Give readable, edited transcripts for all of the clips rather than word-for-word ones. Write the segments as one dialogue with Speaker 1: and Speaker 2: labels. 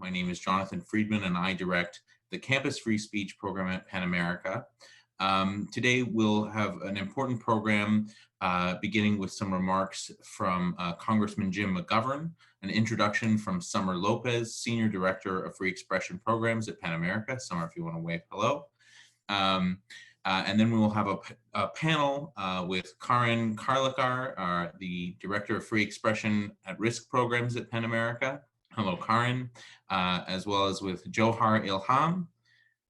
Speaker 1: My name is Jonathan Friedman, and I direct the Campus Free Speech program at PEN America. Today, we'll have an important program beginning with some remarks from Congressman Jim McGovern, an introduction from Summer Lopez, Senior Director of Free Expression Programs at PEN America. Summer, if you want to wave hello. And then we will have a panel with Karin Karlikar, the Director of Free Expression at Risk Programs at PEN America. Hello, Karin, as well as with Johar Ilham,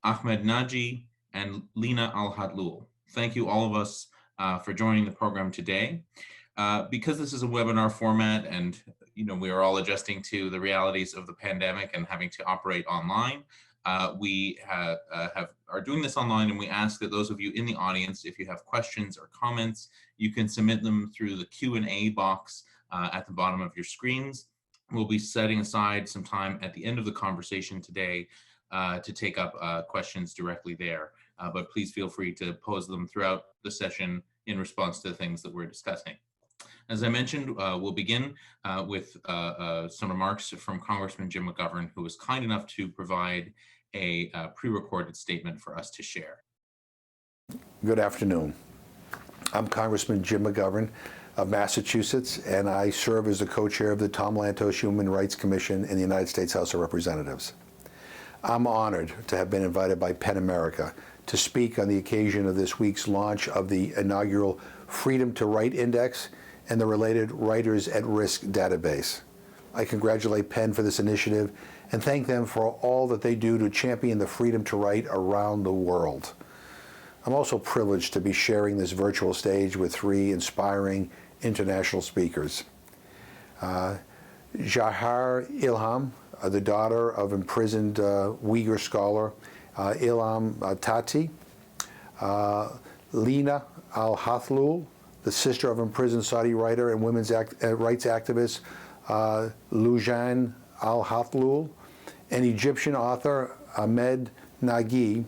Speaker 1: Ahmed Naji, and Lina Al-Hadlul. Thank you, all of us, for joining the program today. Because this is a webinar format and we are all adjusting to the realities of the pandemic and having to operate online, we are doing this online, and we ask that those of you in the audience, if you have questions or comments, you can submit them through the Q&A box at the bottom of your screens. We'll be setting aside some time at the end of the conversation today to take up questions directly there, but please feel free to pose them throughout the session in response to the things that we're discussing. As I mentioned, we'll begin with some remarks from Congressman Jim McGovern, who was kind enough to provide a pre-recorded statement for us to share.
Speaker 2: Good afternoon. I'm Congressman Jim McGovern of Massachusetts, and I serve as the co-chair of the Tom Lantos Human Rights Commission in the United States House of Representatives. I'm honored to have been invited by PEN America to speak on the occasion of this week's launch of the inaugural Freedom to Write Index and the related Writers at Risk database. I congratulate PEN for this initiative and thank them for all that they do to champion the freedom to write around the world. I'm also privileged to be sharing this virtual stage with three inspiring international speakers. Johar Ilham, the daughter of imprisoned Uyghur scholar Ilham Tati, Lina Al-Hadlul, the sister of imprisoned Saudi writer and women's rights activist Loujain Al-Hadlul, and Egyptian author Ahmed Naji,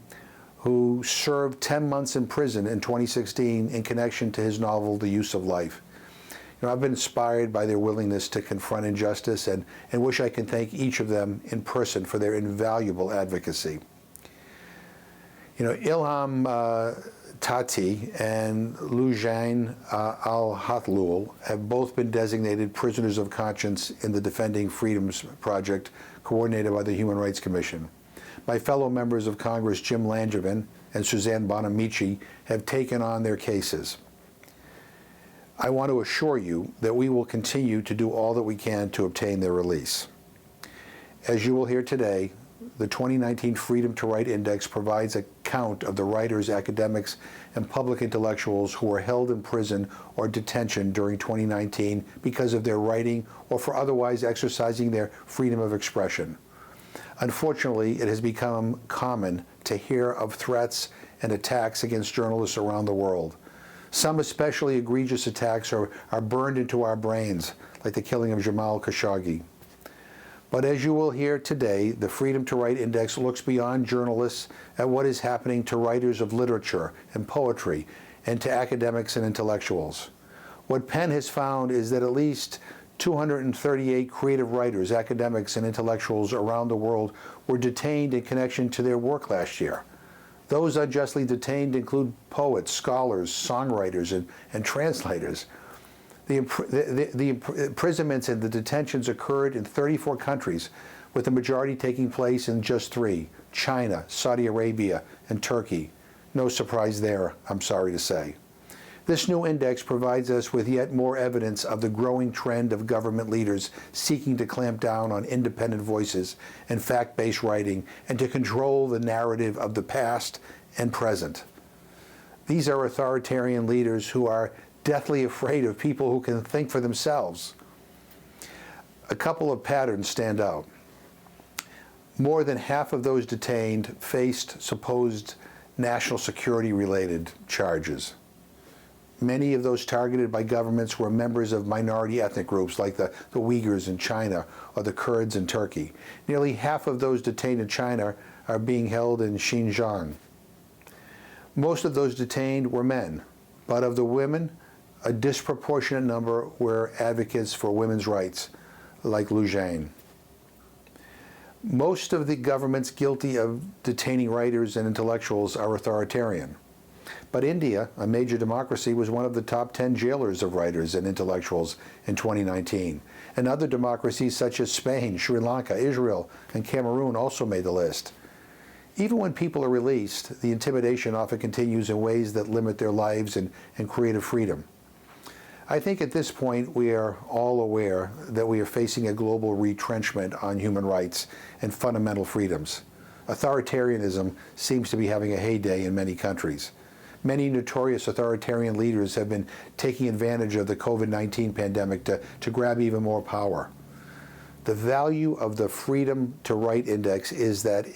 Speaker 2: who served 10 months in prison in 2016 in connection to his novel, The Use of Life. I've been inspired by their willingness to confront injustice and wish I can thank each of them in person for their invaluable advocacy. Ilham Tati and Loujain Al-Hadlul have both been designated prisoners of conscience in the Defending Freedoms Project coordinated by the Human Rights Commission. My fellow members of Congress, Jim Langevin and Suzanne Bonamici, have taken on their cases. I want to assure you that we will continue to do all that we can to obtain their release. As you will hear today, the 2019 Freedom to Write Index provides a count of the writers, academics, and public intellectuals who were held in prison or detention during 2019 because of their writing or for otherwise exercising their freedom of expression. Unfortunately, it has become common to hear of threats and attacks against journalists around the world. Some especially egregious attacks are burned into our brains, like the killing of Jamal Khashoggi. But as you will hear today, the Freedom to Write Index looks beyond journalists at what is happening to writers of literature and poetry and to academics and intellectuals. What PEN has found is that at least 238 creative writers, academics, and intellectuals around the world were detained in connection to their work last year. Those unjustly detained include poets, scholars, songwriters, and translators. The imprisonments and the detentions occurred in 34 countries, with the majority taking place in just 3, China, Saudi Arabia, and Turkey. No surprise there, I'm sorry to say. This new index provides us with yet more evidence of the growing trend of government leaders seeking to clamp down on independent voices and fact-based writing and to control the narrative of the past and present. These are authoritarian leaders who are deathly afraid of people who can think for themselves. A couple of patterns stand out. More than half of those detained faced supposed national security-related charges. Many of those targeted by governments were members of minority ethnic groups like the Uyghurs in China or the Kurds in Turkey. Nearly half of those detained in China are being held in Xinjiang. Most of those detained were men, but of the women, a disproportionate number were advocates for women's rights, like Loujain. Most of the governments guilty of detaining writers and intellectuals are authoritarian. But India, a major democracy, was one of the top 10 jailers of writers and intellectuals in 2019. And other democracies such as Spain, Sri Lanka, Israel, and Cameroon also made the list. Even when people are released, the intimidation often continues in ways that limit their lives and creative freedom. I think at this point we are all aware that we are facing a global retrenchment on human rights and fundamental freedoms. Authoritarianism seems to be having a heyday in many countries. Many notorious authoritarian leaders have been taking advantage of the COVID-19 pandemic to grab even more power. The value of the Freedom to Write Index is that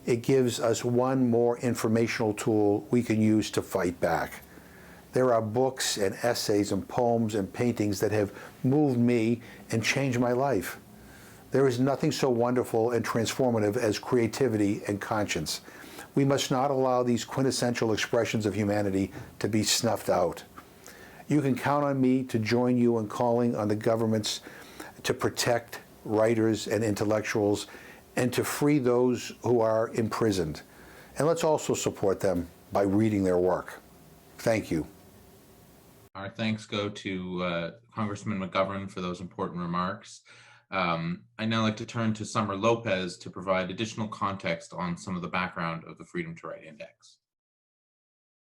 Speaker 2: it gives us one more informational tool we can use to fight back. There are books and essays and poems and paintings that have moved me and changed my life. There is nothing so wonderful and transformative as creativity and conscience. We must not allow these quintessential expressions of humanity to be snuffed out. You can count on me to join you in calling on the governments to protect writers and intellectuals and to free those who are imprisoned. And let's also support them by reading their work. Thank you.
Speaker 1: Our thanks go to Congressman McGovern for those important remarks. I'd now like to turn to Summer Lopez to provide additional context on some of the background of the Freedom to Write Index.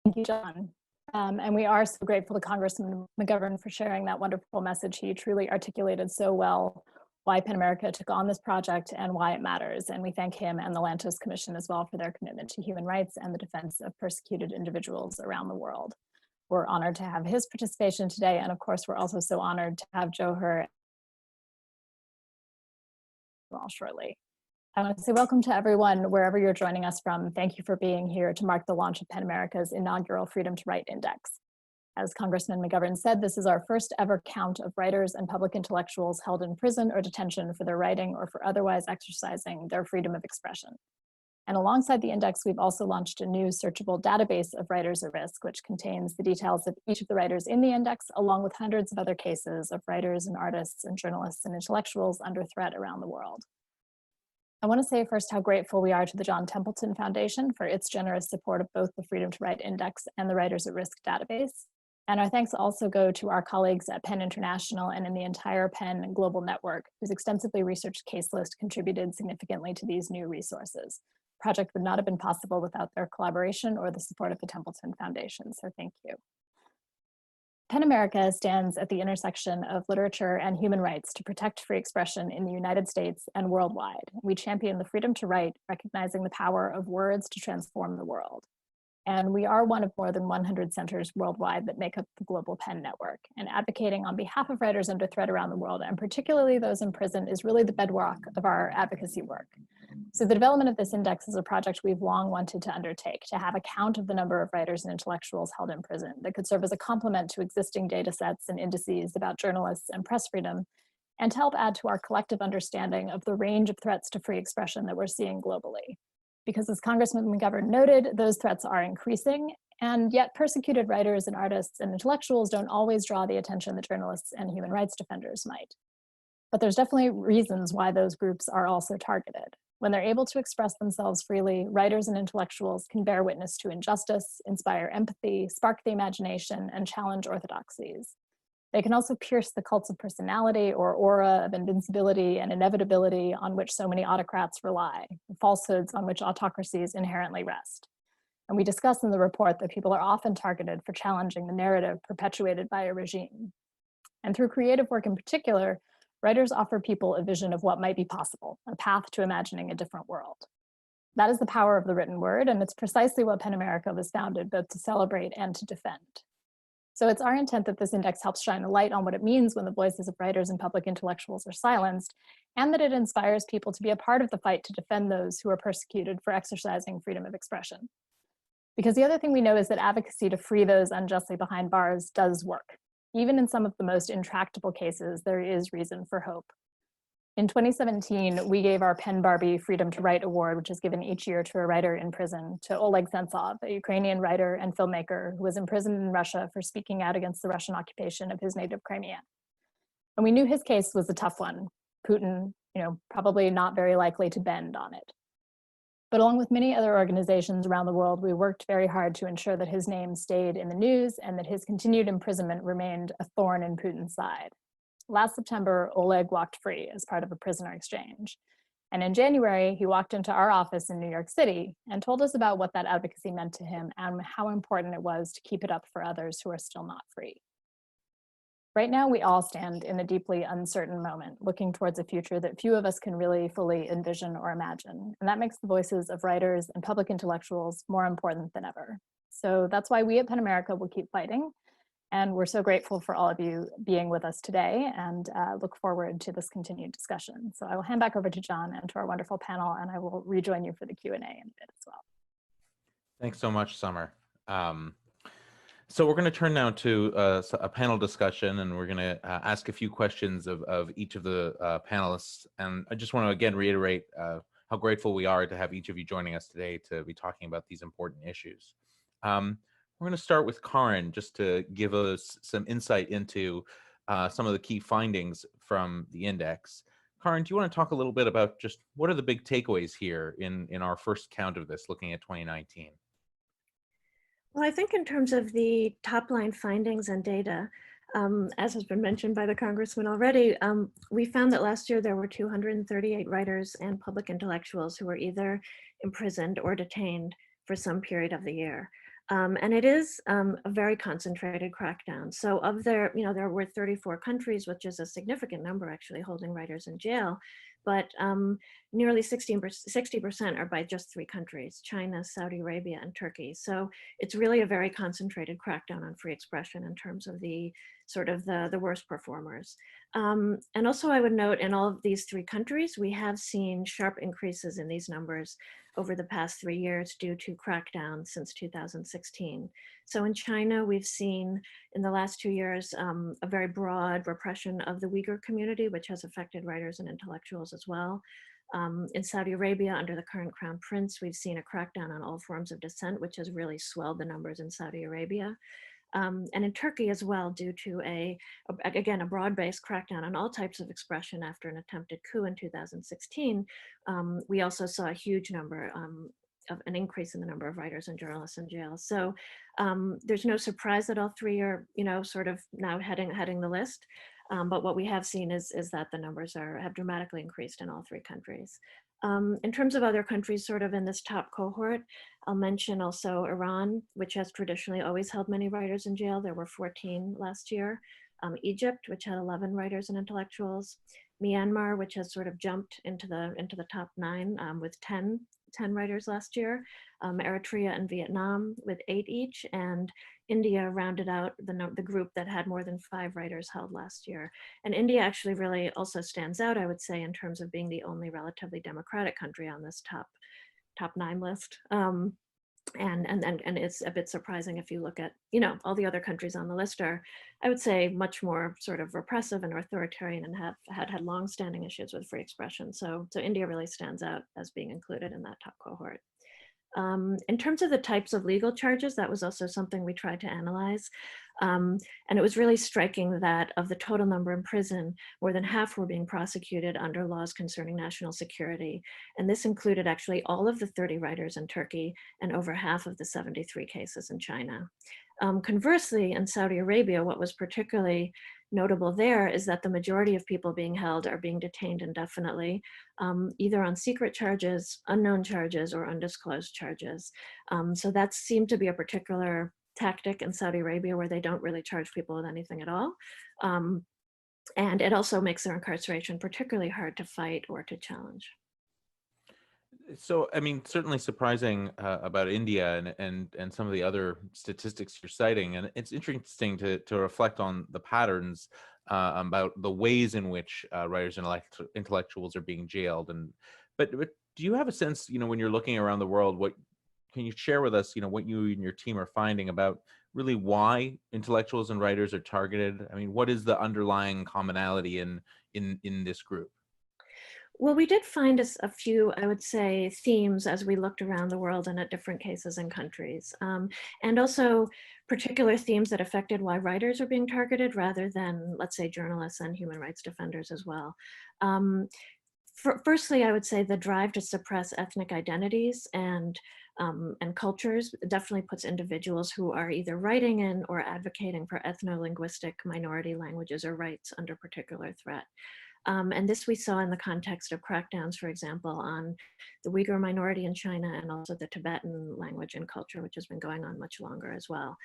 Speaker 3: Thank you, John. And we are so grateful to Congressman McGovern for sharing that wonderful message. He truly articulated so well why PEN America took on this project and why it matters. And we thank him and the Lantos Commission as well for their commitment to human rights and the defense of persecuted individuals around the world. We're honored to have his participation today. And of course, we're also so honored to have Johar shortly. I want to say welcome to everyone, wherever you're joining us from. Thank you for being here to mark the launch of PEN America's inaugural Freedom to Write Index. As Congressman McGovern said, this is our first ever count of writers and public intellectuals held in prison or detention for their writing or for otherwise exercising their freedom of expression. And alongside the index, we've also launched a new searchable database of writers at risk, which contains the details of each of the writers in the index, along with hundreds of other cases of writers and artists and journalists and intellectuals under threat around the world. I want to say first how grateful we are to the John Templeton Foundation for its generous support of both the Freedom to Write Index and the Writers at Risk database. And our thanks also go to our colleagues at PEN International and in the entire PEN Global Network, whose extensively researched case list contributed significantly to these new resources. The project would not have been possible without their collaboration or the support of the Templeton Foundation, so thank you. PEN America stands at the intersection of literature and human rights to protect free expression in the United States and worldwide. We champion the freedom to write, recognizing the power of words to transform the world. And we are one of more than 100 centers worldwide that make up the global PEN network. And advocating on behalf of writers under threat around the world, and particularly those in prison, is really the bedrock of our advocacy work. So the development of this index is a project we've long wanted to undertake, to have a count of the number of writers and intellectuals held in prison that could serve as a complement to existing data sets and indices about journalists and press freedom, and to help add to our collective understanding of the range of threats to free expression that we're seeing globally. Because as Congressman McGovern noted, those threats are increasing, and yet persecuted writers and artists and intellectuals don't always draw the attention that journalists and human rights defenders might. But there's definitely reasons why those groups are also targeted. When they're able to express themselves freely, writers and intellectuals can bear witness to injustice, inspire empathy, spark the imagination, and challenge orthodoxies. They can also pierce the cults of personality or aura of invincibility and inevitability on which so many autocrats rely, falsehoods on which autocracies inherently rest. And we discuss in the report that people are often targeted for challenging the narrative perpetuated by a regime. And through creative work in particular, writers offer people a vision of what might be possible, a path to imagining a different world. That is the power of the written word, and it's precisely what PEN America was founded both to celebrate and to defend. So it's our intent that this index helps shine a light on what it means when the voices of writers and public intellectuals are silenced, and that it inspires people to be a part of the fight to defend those who are persecuted for exercising freedom of expression. Because the other thing we know is that advocacy to free those unjustly behind bars does work. Even in some of the most intractable cases, there is reason for hope. In 2017, we gave our PEN Barbie Freedom to Write Award, which is given each year to a writer in prison, to Oleg Sentsov, a Ukrainian writer and filmmaker who was imprisoned in Russia for speaking out against the Russian occupation of his native Crimea. And we knew his case was a tough one. Putin probably not very likely to bend on it. But along with many other organizations around the world, we worked very hard to ensure that his name stayed in the news and that his continued imprisonment remained a thorn in Putin's side. Last September, Oleg walked free as part of a prisoner exchange. And in January, he walked into our office in New York City and told us about what that advocacy meant to him and how important it was to keep it up for others who are still not free. Right now, we all stand in a deeply uncertain moment, looking towards a future that few of us can really fully envision or imagine. And that makes the voices of writers and public intellectuals more important than ever. So that's why we at PEN America will keep fighting. And we're so grateful for all of you being with us today and look forward to this continued discussion. So I will hand back over to John and to our wonderful panel, and I will rejoin you for the Q&A in a bit as well.
Speaker 1: Thanks so much, Summer. So we're going to turn now to a panel discussion, and we're going to ask a few questions of each of the panelists. And I just want to again reiterate how grateful we are to have each of you joining us today to be talking about these important issues. We're going to start with Karin, just to give us some insight into some of the key findings from the index. Karin, do you want to talk a little bit about just what are the big takeaways here in our first count of this, looking at 2019?
Speaker 4: Well, I think in terms of the top line findings and data, as has been mentioned by the Congressman already, we found that last year there were 238 writers and public intellectuals who were either imprisoned or detained for some period of the year. And it is a very concentrated crackdown. So of there were 34 countries, which is a significant number actually, holding writers in jail, but nearly 60% are by just 3 countries, China, Saudi Arabia, and Turkey. So it's really a very concentrated crackdown on free expression in terms of the sort of the worst performers. And also I would note in all of these 3 countries, we have seen sharp increases in these numbers over the past 3 years due to crackdowns since 2016. So in China, we've seen in the last 2 years a very broad repression of the Uyghur community, which has affected writers and intellectuals as well. In Saudi Arabia, under the current crown prince, we've seen a crackdown on all forms of dissent, which has really swelled the numbers in Saudi Arabia. And in Turkey as well, due to again, a broad-based crackdown on all types of expression after an attempted coup in 2016, we also saw a huge number of an increase in the number of writers and journalists in jail. So there's no surprise that all 3 are, sort of now heading the list. But what we have seen is that the numbers have dramatically increased in all 3 countries. In terms of other countries sort of in this top cohort, I'll mention also Iran, which has traditionally always held many writers in jail. There were 14 last year. Egypt, which had 11 writers and intellectuals. Myanmar, which has sort of jumped into the top 9 with 10 writers last year. Eritrea and Vietnam with 8 each, and India rounded out the group that had more than 5 writers held last year. And India actually really also stands out, I would say, in terms of being the only relatively democratic country on this top 9 list. And it's a bit surprising if you look at, all the other countries on the list are, I would say, much more sort of repressive and authoritarian and have had longstanding issues with free expression. So India really stands out as being included in that top cohort. In terms of the types of legal charges, that was also something we tried to analyze. And it was really striking that of the total number in prison, more than half were being prosecuted under laws concerning national security. And this included actually all of the 30 writers in Turkey and over half of the 73 cases in China. Conversely, in Saudi Arabia, what was particularly notable there is that the majority of people being held are being detained indefinitely, either on secret charges, unknown charges, or undisclosed charges. So that seemed to be a particular tactic in Saudi Arabia where they don't really charge people with anything at all. And it also makes their incarceration particularly hard to fight or to challenge.
Speaker 1: So, I mean, certainly surprising about India and some of the other statistics you're citing. And it's interesting to reflect on the patterns about the ways in which writers and intellectuals are being jailed. But do you have a sense, when you're looking around the world, can you share with us, what you and your team are finding about really why intellectuals and writers are targeted? I mean, what is the underlying commonality in this group?
Speaker 4: Well, we did find a few, I would say, themes as we looked around the world and at different cases and countries. And also particular themes that affected why writers are being targeted rather than, let's say, journalists and human rights defenders as well. Firstly, I would say the drive to suppress ethnic identities and cultures definitely puts individuals who are either writing in or advocating for ethno-linguistic minority languages or rights under particular threat. And this we saw in the context of crackdowns, for example, on the Uyghur minority in China and also the Tibetan language and culture, which has been going on much longer as well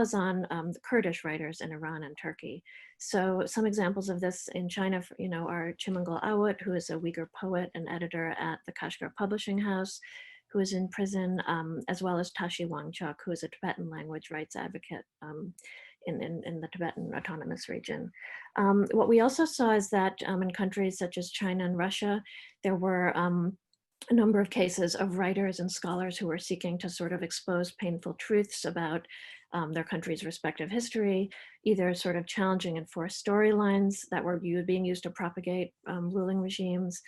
Speaker 4: as on the Kurdish writers in Iran and Turkey. So some examples of this in China, are Chimangul Awat, who is a Uyghur poet and editor at the Kashgar Publishing House, who is in prison, as well as Tashi Wangchuk, who is a Tibetan language rights advocate in the Tibetan Autonomous Region. What we also saw is that in countries such as China and Russia, there were a number of cases of writers and scholars who were seeking to sort of expose painful truths about their country's respective history, either sort of challenging enforced storylines that were being used to propagate ruling regimes,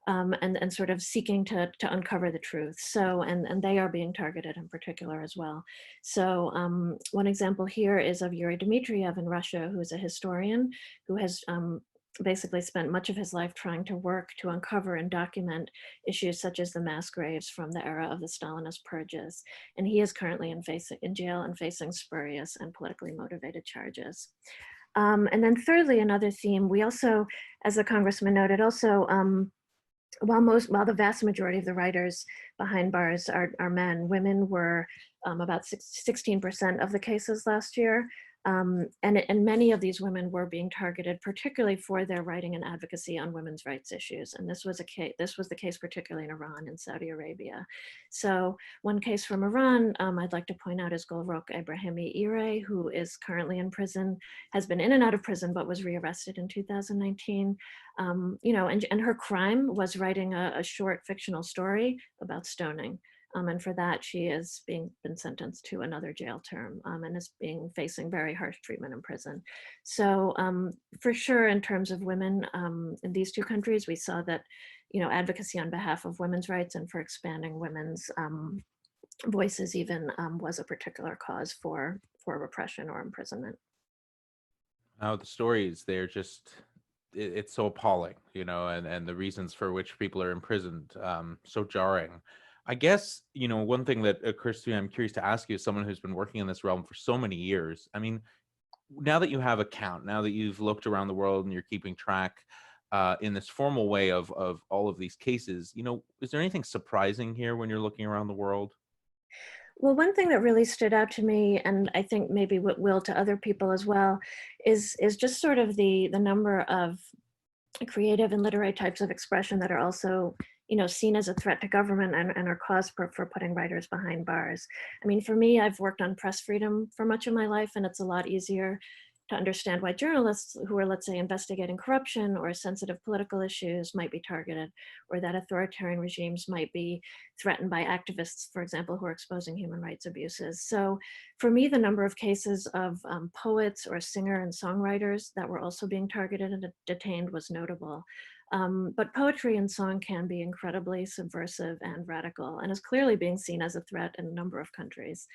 Speaker 4: and sort of seeking to uncover the truth. So, and they are being targeted in particular as well. So one example here is of Yuri Dmitriev in Russia, who is a historian who has basically spent much of his life trying to work to uncover and document issues such as the mass graves from the era of the Stalinist purges. And he is currently in jail and facing spurious and politically motivated charges. And then thirdly, another theme, we also, as the congressman noted, also, while the vast majority of the writers behind bars are men, women were about 16% of the cases last year. And many of these women were being targeted, particularly for their writing and advocacy on women's rights issues. And this was the case particularly in Iran and Saudi Arabia. So one case from Iran I'd like to point out is Golrokh Ebrahimi Ire, who is currently in prison, has been in and out of prison, but was rearrested in 2019. And her crime was writing a short fictional story about stoning. And for that, she is been sentenced to another jail term and is facing very harsh treatment in prison. So for sure, in terms of women in these two countries, we saw that, advocacy on behalf of women's rights and for expanding women's voices even was a particular cause for repression or imprisonment.
Speaker 1: Now the stories, they're just, it's so appalling, and the reasons for which people are imprisoned, so jarring. I guess, one thing that occurs to me, I'm curious to ask you, as someone who's been working in this realm for so many years, I mean, now that you have a count, now that you've looked around the world and you're keeping track in this formal way of all of these cases, is there anything surprising here when you're looking around the world?
Speaker 4: Well, one thing that really stood out to me, and I think maybe what will to other people as well, is just sort of the number of creative and literary types of expression that are also, seen as a threat to government and are cause for putting writers behind bars. I mean, for me, I've worked on press freedom for much of my life, and it's a lot easier to understand why journalists who are, let's say, investigating corruption or sensitive political issues might be targeted, or that authoritarian regimes might be threatened by activists, for example, who are exposing human rights abuses. So for me, the number of cases of poets or singer and songwriters that were also being targeted and detained was notable. But poetry and song can be incredibly subversive and radical, and is clearly being seen as a threat in a number of countries.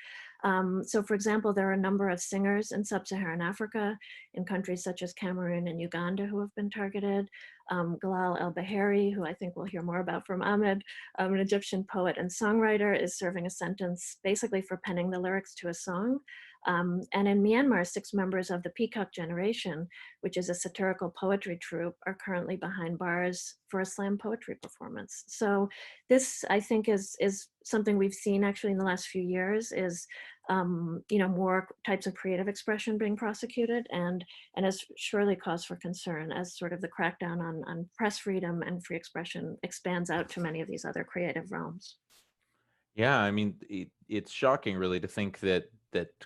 Speaker 4: So for example, there are a number of singers in sub-Saharan Africa, in countries such as Cameroon and Uganda, who have been targeted. Galal El-Bahari, who I think we'll hear more about from Ahmed, an Egyptian poet and songwriter, is serving a sentence basically for penning the lyrics to a song. And in Myanmar, 6 members of the Peacock Generation, which is a satirical poetry troupe, are currently behind bars for a slam poetry performance. So this, I think, is something we've seen actually in the last few years, is more types of creative expression being prosecuted, and has surely cause for concern as sort of the crackdown on press freedom and free expression expands out to many of these other creative realms.
Speaker 1: Yeah, I mean, it's shocking really to think that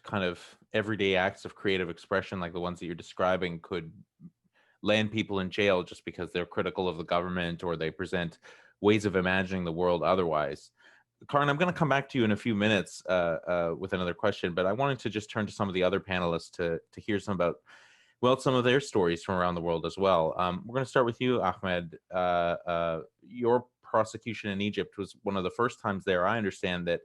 Speaker 1: kind of everyday acts of creative expression like the ones that you're describing could land people in jail just because they're critical of the government or they present ways of imagining the world otherwise. Karin, I'm going to come back to you in a few minutes with another question, but I wanted to just turn to some of the other panelists to hear some of their stories from around the world as well. We're going to start with you, Ahmed. Your prosecution in Egypt was one of the first times there, I understand, that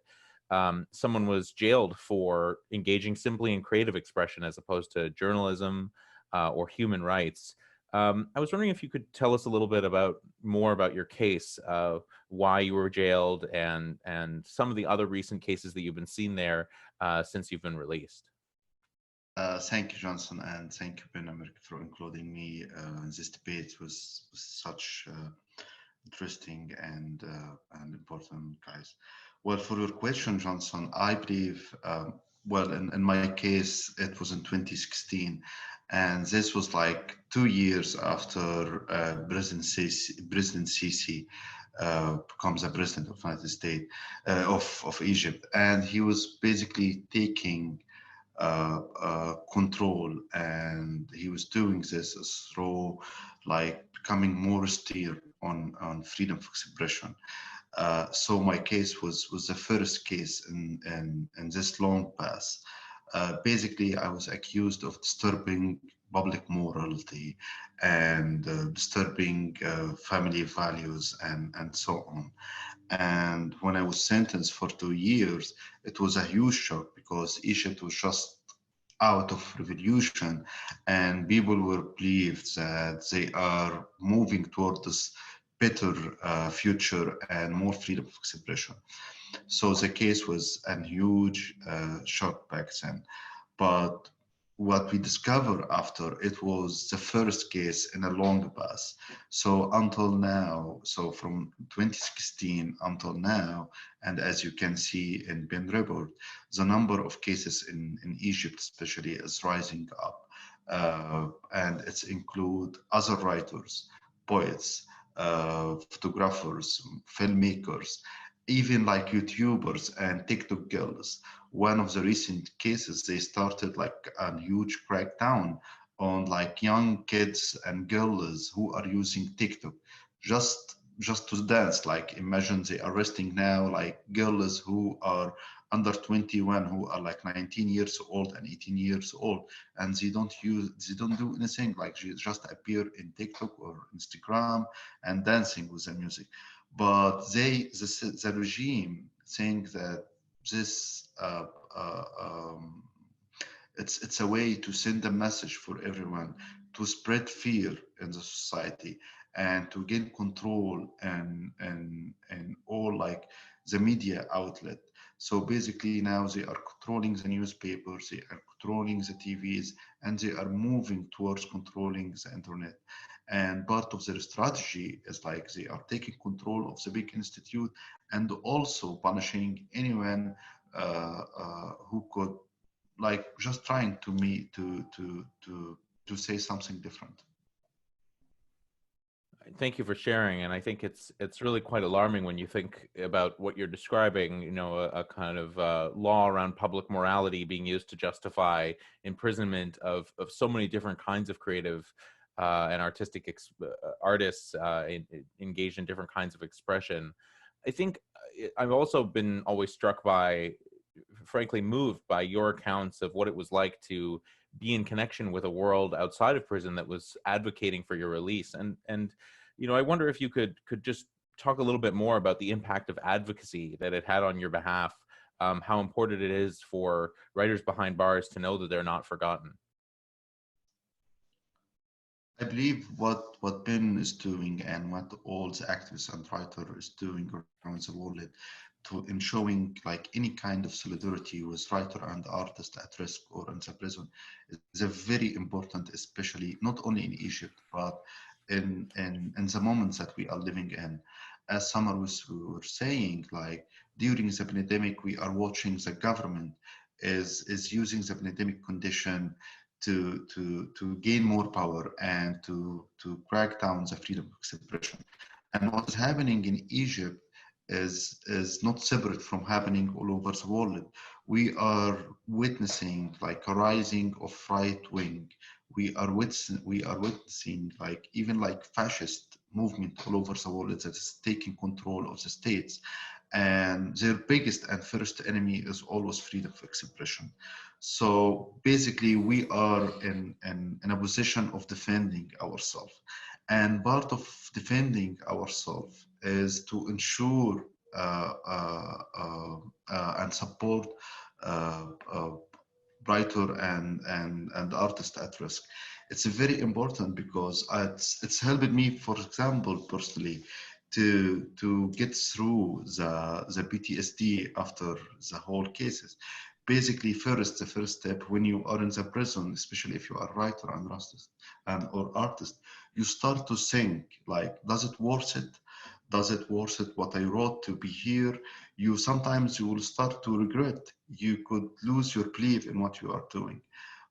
Speaker 1: someone was jailed for engaging simply in creative expression as opposed to journalism or human rights. I was wondering if you could tell us a little bit more about your case, why you were jailed, and some of the other recent cases that you've been seeing there since you've been released.
Speaker 5: Thank you, Johnson, and thank you, Ben America, for including me in this debate. It was such interesting and important, guys. Well, for your question, Johnson, I believe, well, in my case, it was in 2016, and this was like 2 years after President Sisi becomes a president of the United States, of Egypt, and he was basically taking control, and he was doing this through like becoming more austere on freedom of expression. So my case was the first case in this long path. Basically, I was accused of disturbing public morality and disturbing family values and so on. And when I was sentenced for 2 years, it was a huge shock because Egypt was just out of revolution, and people were believed that they are moving toward this better future and more freedom of expression. So the case was a huge shock back then. But what we discovered after, it was the first case in a long path. So until now, so from 2016 until now, and as you can see in Ben report, the number of cases in Egypt especially is rising up. And it's include other writers, poets, photographers, filmmakers, even like YouTubers and TikTok girls. One of the recent cases, they started like a huge crackdown on like young kids and girls who are using TikTok just to dance. Like imagine they arresting now like girls who are under 21, who are like 19 years old and 18 years old, and they don't do anything, like they just appear in TikTok or Instagram and dancing with the music. But the regime think that this it's a way to send a message for everyone, to spread fear in the society and to gain control and all like the media outlet. So basically now they are controlling the newspapers, they are controlling the TVs, and they are moving towards controlling the internet. And part of their strategy is like they are taking control of the big institute and also punishing anyone who could like just trying to say something different.
Speaker 1: Thank you for sharing, and I think it's really quite alarming when you think about what you're describing. You know, a kind of law around public morality being used to justify imprisonment of so many different kinds of creative and artistic artists engaged in different kinds of expression. I think I've also been always struck by, frankly, moved by your accounts of what it was like to be in connection with a world outside of prison that was advocating for your release. And you know, I wonder if you could just talk a little bit more about the impact of advocacy that it had on your behalf, how important it is for writers behind bars to know that they're not forgotten.
Speaker 5: I believe what Ben is doing and what all the activists and writers is doing around the world to ensuring like any kind of solidarity with writer and artist at risk or in the prison is a very important, especially not only in Egypt, but in the moments that we are living in. As Summer were saying, like during the pandemic, we are watching the government is using the pandemic condition to gain more power and to crack down the freedom of expression. And what is happening in Egypt is not separate from happening all over the world. We are witnessing like a rising of right wing. We are witnessing like even like fascist movement all over the world that is taking control of the states. And their biggest and first enemy is always freedom of expression. So basically we are in a position of defending ourselves. And part of defending ourselves is to ensure and support writer and artist at risk. It's very important because it's helped me, for example, personally, to get through the PTSD after the whole cases. Basically, the first step when you are in the prison, especially if you are a writer and or artist, you start to think like, does it worth it? Does it worth it what I wrote to be here? Sometimes you will start to regret. You could lose your belief in what you are doing.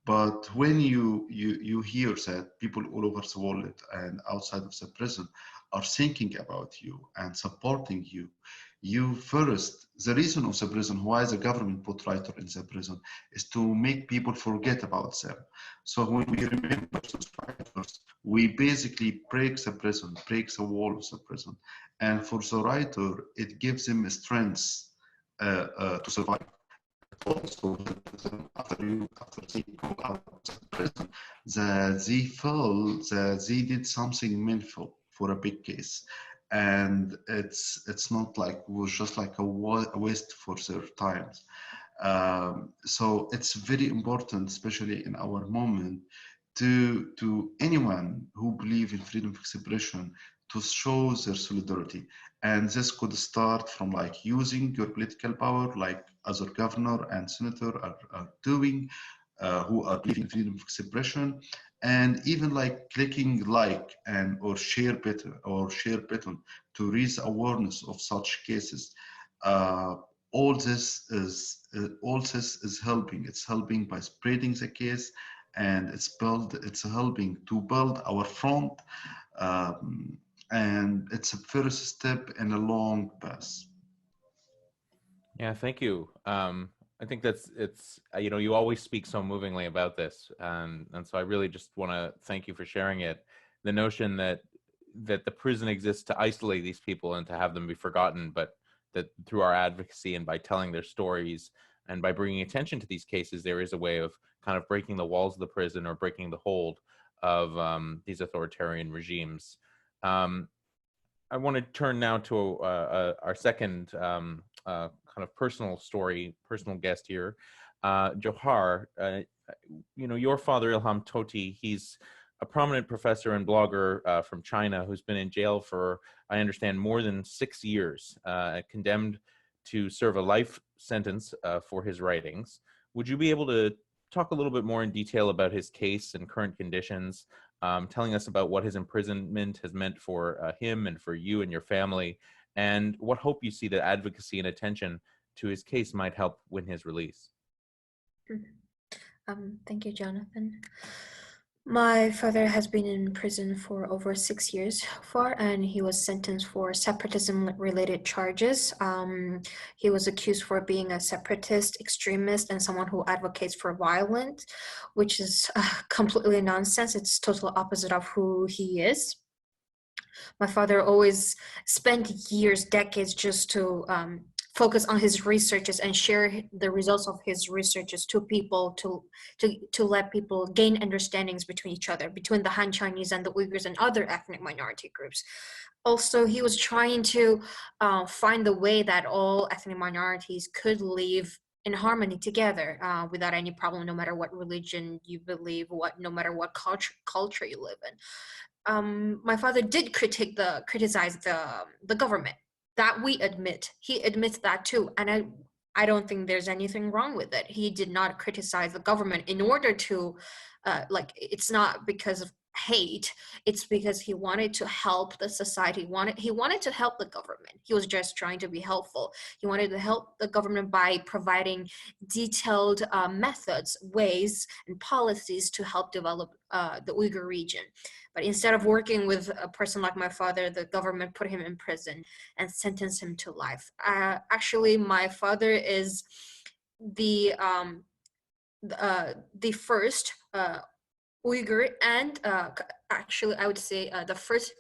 Speaker 5: But when you hear that people all over the world and outside of the prison are thinking about you and supporting you, the reason of the prison, why the government put writer in the prison, is to make people forget about them. So when we remember those writers, we basically break the prison, break the wall of the prison. And for the writer, it gives him strength to survive. Also, after they go out of the prison, they feel that they did something meaningful for a big case, and it's not like it was just like a waste for their times. So it's very important, especially in our moment, to anyone who believe in freedom of expression, to show their solidarity. And this could start from like using your political power, like other governor and senator are doing, who are believing in freedom of expression, and even like clicking like and or share button to raise awareness of such cases. All this is helping. It's helping by spreading the case, and it's helping to build our front. And it's a first step in a long path.
Speaker 1: Yeah, thank you. I think you always speak so movingly about this, and so I really just want to thank you for sharing it. The notion that the prison exists to isolate these people and to have them be forgotten, but that through our advocacy and by telling their stories and by bringing attention to these cases, there is a way of kind of breaking the walls of the prison or breaking the hold of these authoritarian regimes. I want to turn now to our second kind of personal guest here, Johar. Your father, Ilham Tohti, he's a prominent professor and blogger from China who's been in jail for, I understand, more than 6 years, condemned to serve a life sentence for his writings. Would you be able to talk a little bit more in detail about his case and current conditions, telling us about what his imprisonment has meant for him and for you and your family, and what hope you see that advocacy and attention to his case might help win his release?
Speaker 6: Thank you, Jonathan. My father has been in prison for over 6 years far, and he was sentenced for separatism-related charges. He was accused for being a separatist, extremist, and someone who advocates for violence, which is completely nonsense. It's total opposite of who he is. My father always spent years, decades, just to focus on his researches and share the results of his researches to people, to let people gain understandings between each other, between the Han Chinese and the Uyghurs and other ethnic minority groups. Also, he was trying to find the way that all ethnic minorities could live in harmony together without any problem, no matter what religion you believe, no matter what culture you live in. My father did criticize the government. That we admit. He admits that too, and I don't think there's anything wrong with it. He did not criticize the government in order to, it's not because of hate. It's because he wanted to help the society. He wanted to help the government. He was just trying to be helpful. He wanted to help the government by providing detailed methods, ways, and policies to help develop the Uyghur region. But instead of working with a person like my father, the government put him in prison and sentenced him to life. Actually, my father is the first Uyghur and actually I would say the first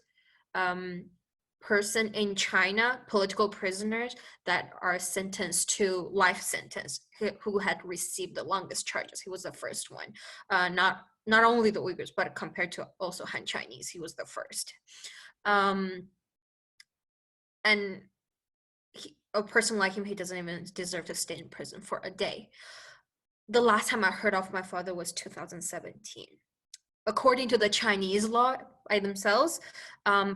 Speaker 6: person in China, political prisoners that are sentenced to life sentence, who had received the longest charges. He was the first one. Not only the Uyghurs, but compared to also Han Chinese, he was the first. And a person like him, he doesn't even deserve to stay in prison for a day. The last time I heard of my father was 2017. according to the Chinese law by themselves,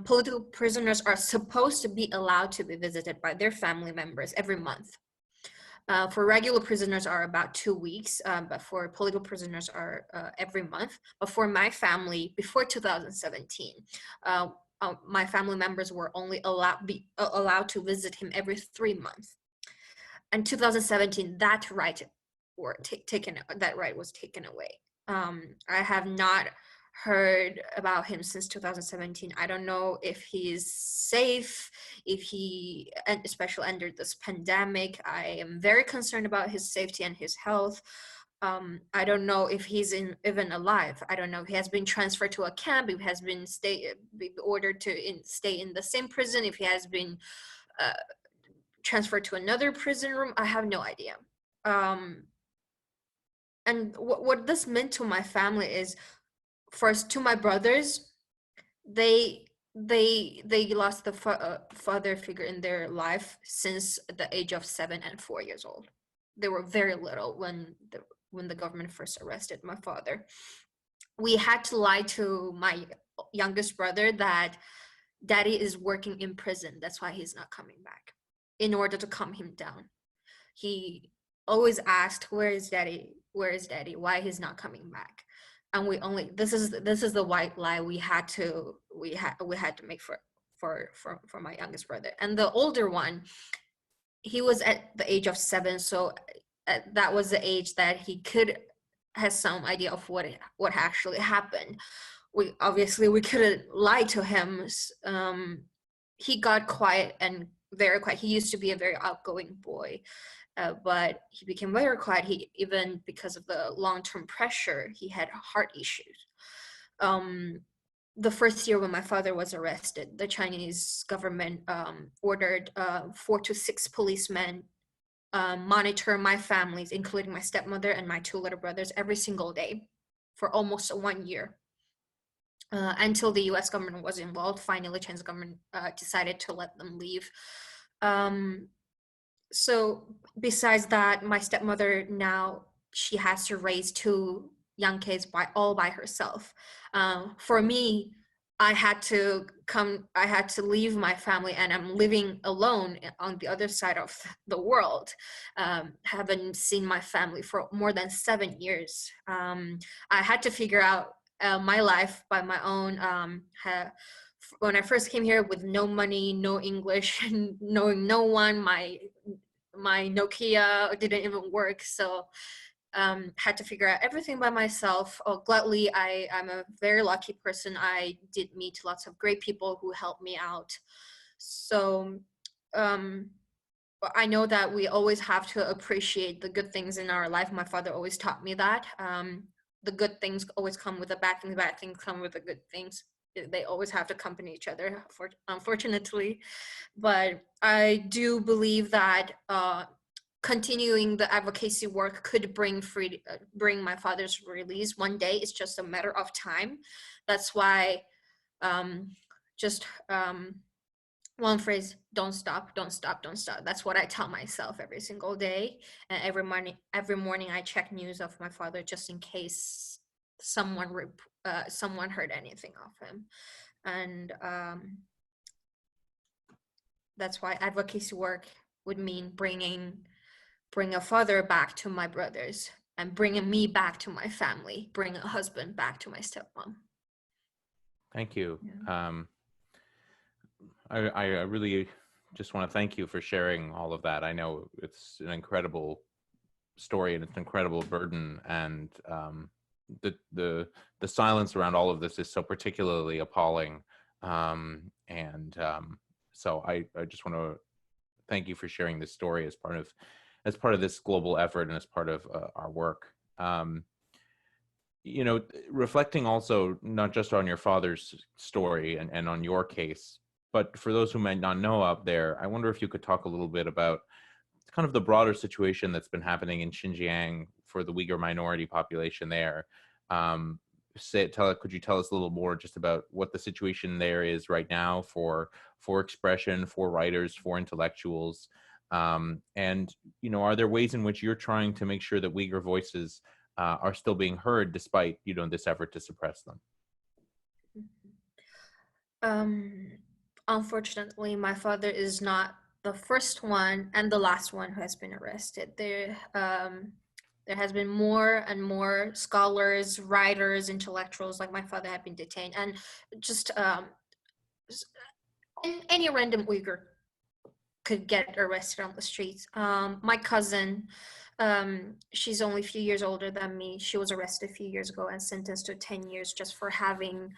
Speaker 6: political prisoners are supposed to be allowed to be visited by their family members every month. For regular prisoners are about 2 weeks, but for political prisoners are every month. But for my family, before 2017, my family members were only allowed to visit him every 3 months. And 2017, that right was taken away. I have not heard about him since 2017. I don't know if he's safe, especially under this pandemic. I am very concerned about his safety and his health. I don't know if he's even alive. I don't know if he has been transferred to a camp, if he has been ordered to stay in the same prison, if he has been transferred to another prison room. I have no idea. And what this meant to my family is, first, to my brothers, they lost the father figure in their life since the age of 7 and 4 years old. They were very little when the government first arrested my father. We had to lie to my youngest brother that daddy is working in prison, that's why he's not coming back, in order to calm him down. He always asked, where is daddy, why he's not coming back? And this is the white lie we had to make for my youngest brother. And the older one, he was at the age of 7, so that was the age that he could have some idea of what actually happened. We couldn't lie to him. He got quiet and very quiet. He used to be a very outgoing boy, but he became very quiet. Even because of the long-term pressure, he had heart issues. The first year when my father was arrested, the Chinese government ordered 4 to 6 policemen monitor my families, including my stepmother and my 2 little brothers, every single day for almost 1 year. Until the US government was involved. Finally, Chinese government decided to let them leave. So besides that, my stepmother now, she has to raise 2 young kids all by herself. For me, I had to leave my family, and I'm living alone on the other side of the world. Haven't seen my family for more than 7 years. I had to figure out my life by my own. When I first came here with no money, no English, and knowing no one, my Nokia didn't even work, so had to figure out everything by myself. Gladly, I'm a very lucky person. I did meet lots of great people who helped me out. So I know that we always have to appreciate the good things in our life. My father always taught me that. The good things always come with the bad things come with the good things. They always have to accompany each other, unfortunately. But I do believe that continuing the advocacy work could bring my father's release one day. It's just a matter of time. That's why one phrase, don't stop, don't stop, don't stop. That's what I tell myself every single day. And every morning I check news of my father just in case someone heard anything of him. And that's why advocacy work would mean bring a father back to my brothers, and bringing me back to my family, bring a husband back to my stepmom.
Speaker 1: Thank you.
Speaker 6: Yeah.
Speaker 1: I really just want to thank you for sharing all of that. I know it's an incredible story and it's an incredible burden, and the silence around all of this is so particularly appalling. So I just want to thank you for sharing this story as part of this global effort and as part of our work. Reflecting also not just on your father's story and on your case, but for those who might not know out there, I wonder if you could talk a little bit about kind of the broader situation that's been happening in Xinjiang for the Uyghur minority population there. Could you tell us a little more just about what the situation there is right now for expression, for writers, for intellectuals? Are there ways in which you're trying to make sure that Uyghur voices are still being heard despite, this effort to suppress them?
Speaker 6: Unfortunately, my father is not the first one and the last one who has been arrested. There has been more and more scholars, writers, intellectuals like my father have been detained, and just any random Uyghur could get arrested on the streets. My cousin, she's only a few years older than me. She was arrested a few years ago and sentenced to 10 years just for having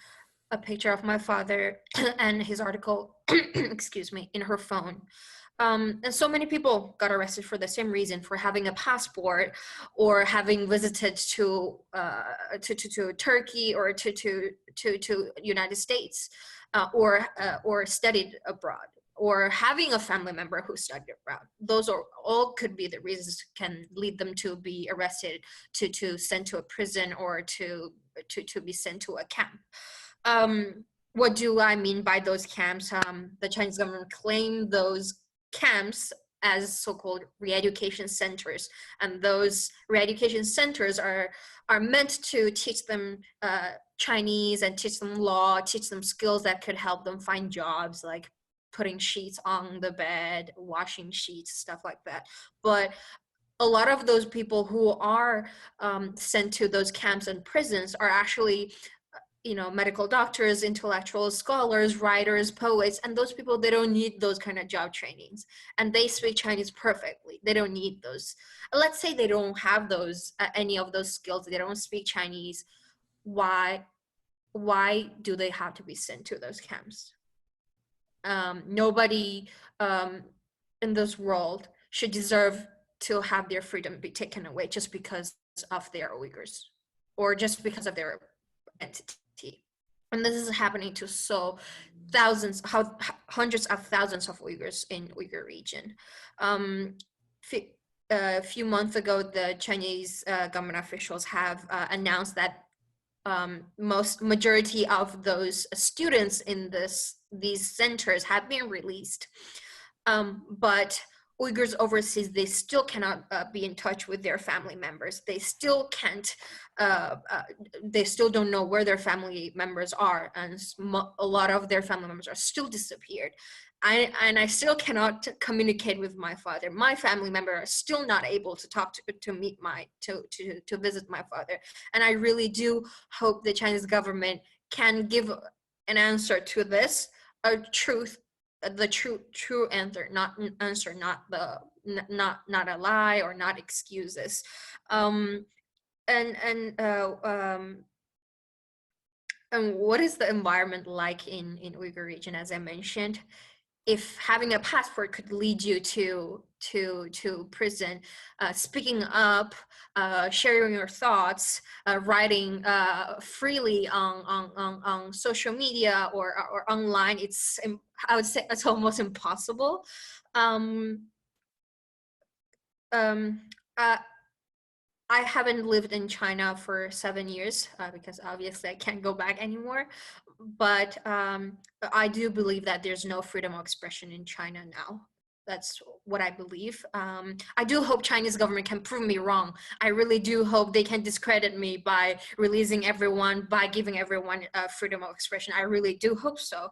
Speaker 6: a picture of my father and his article, excuse me, in her phone. And so many people got arrested for the same reason, for having a passport or having visited to Turkey or to United States, or studied abroad, or having a family member who studied abroad. Those are all could be the reasons can lead them to be arrested, to sent to a prison, or to be sent to a camp. What do I mean by those camps? The Chinese government claimed those camps as so-called re-education centers, and those re-education centers are meant to teach them Chinese and teach them law, teach them skills that could help them find jobs, like putting sheets on the bed, washing sheets, stuff like that. But a lot of those people who are sent to those camps and prisons are actually medical doctors, intellectuals, scholars, writers, poets, and those people, they don't need those kind of job trainings, and they speak Chinese perfectly. They don't need those. Let's say they don't have those any of those skills. They don't speak Chinese. Why do they have to be sent to those camps? Nobody in this world should deserve to have their freedom be taken away just because of their Uyghurs, or just because of their entity. And this is happening to hundreds of thousands of Uyghurs in Uyghur region. A few months ago, the Chinese government officials have announced that majority of those students in these centers have been released, but Uyghurs overseas, they still cannot be in touch with their family members. They still can't, they still don't know where their family members are, and a lot of their family members are still disappeared. I still cannot communicate with my father. My family members are still not able to talk to visit my father. And I really do hope the Chinese government can give an answer to this, a truth, the true answer, not a lie, or not excuses. And what is the environment like in Uyghur region? As I mentioned, if having a passport could lead you to prison, speaking up, sharing your thoughts, writing freely on social media or online, I would say it's almost impossible. I haven't lived in China for 7 years because obviously I can't go back anymore. But I do believe that there's no freedom of expression in China now. That's what I believe. I do hope Chinese government can prove me wrong. I really do hope they can discredit me by releasing everyone, by giving everyone freedom of expression. I really do hope so.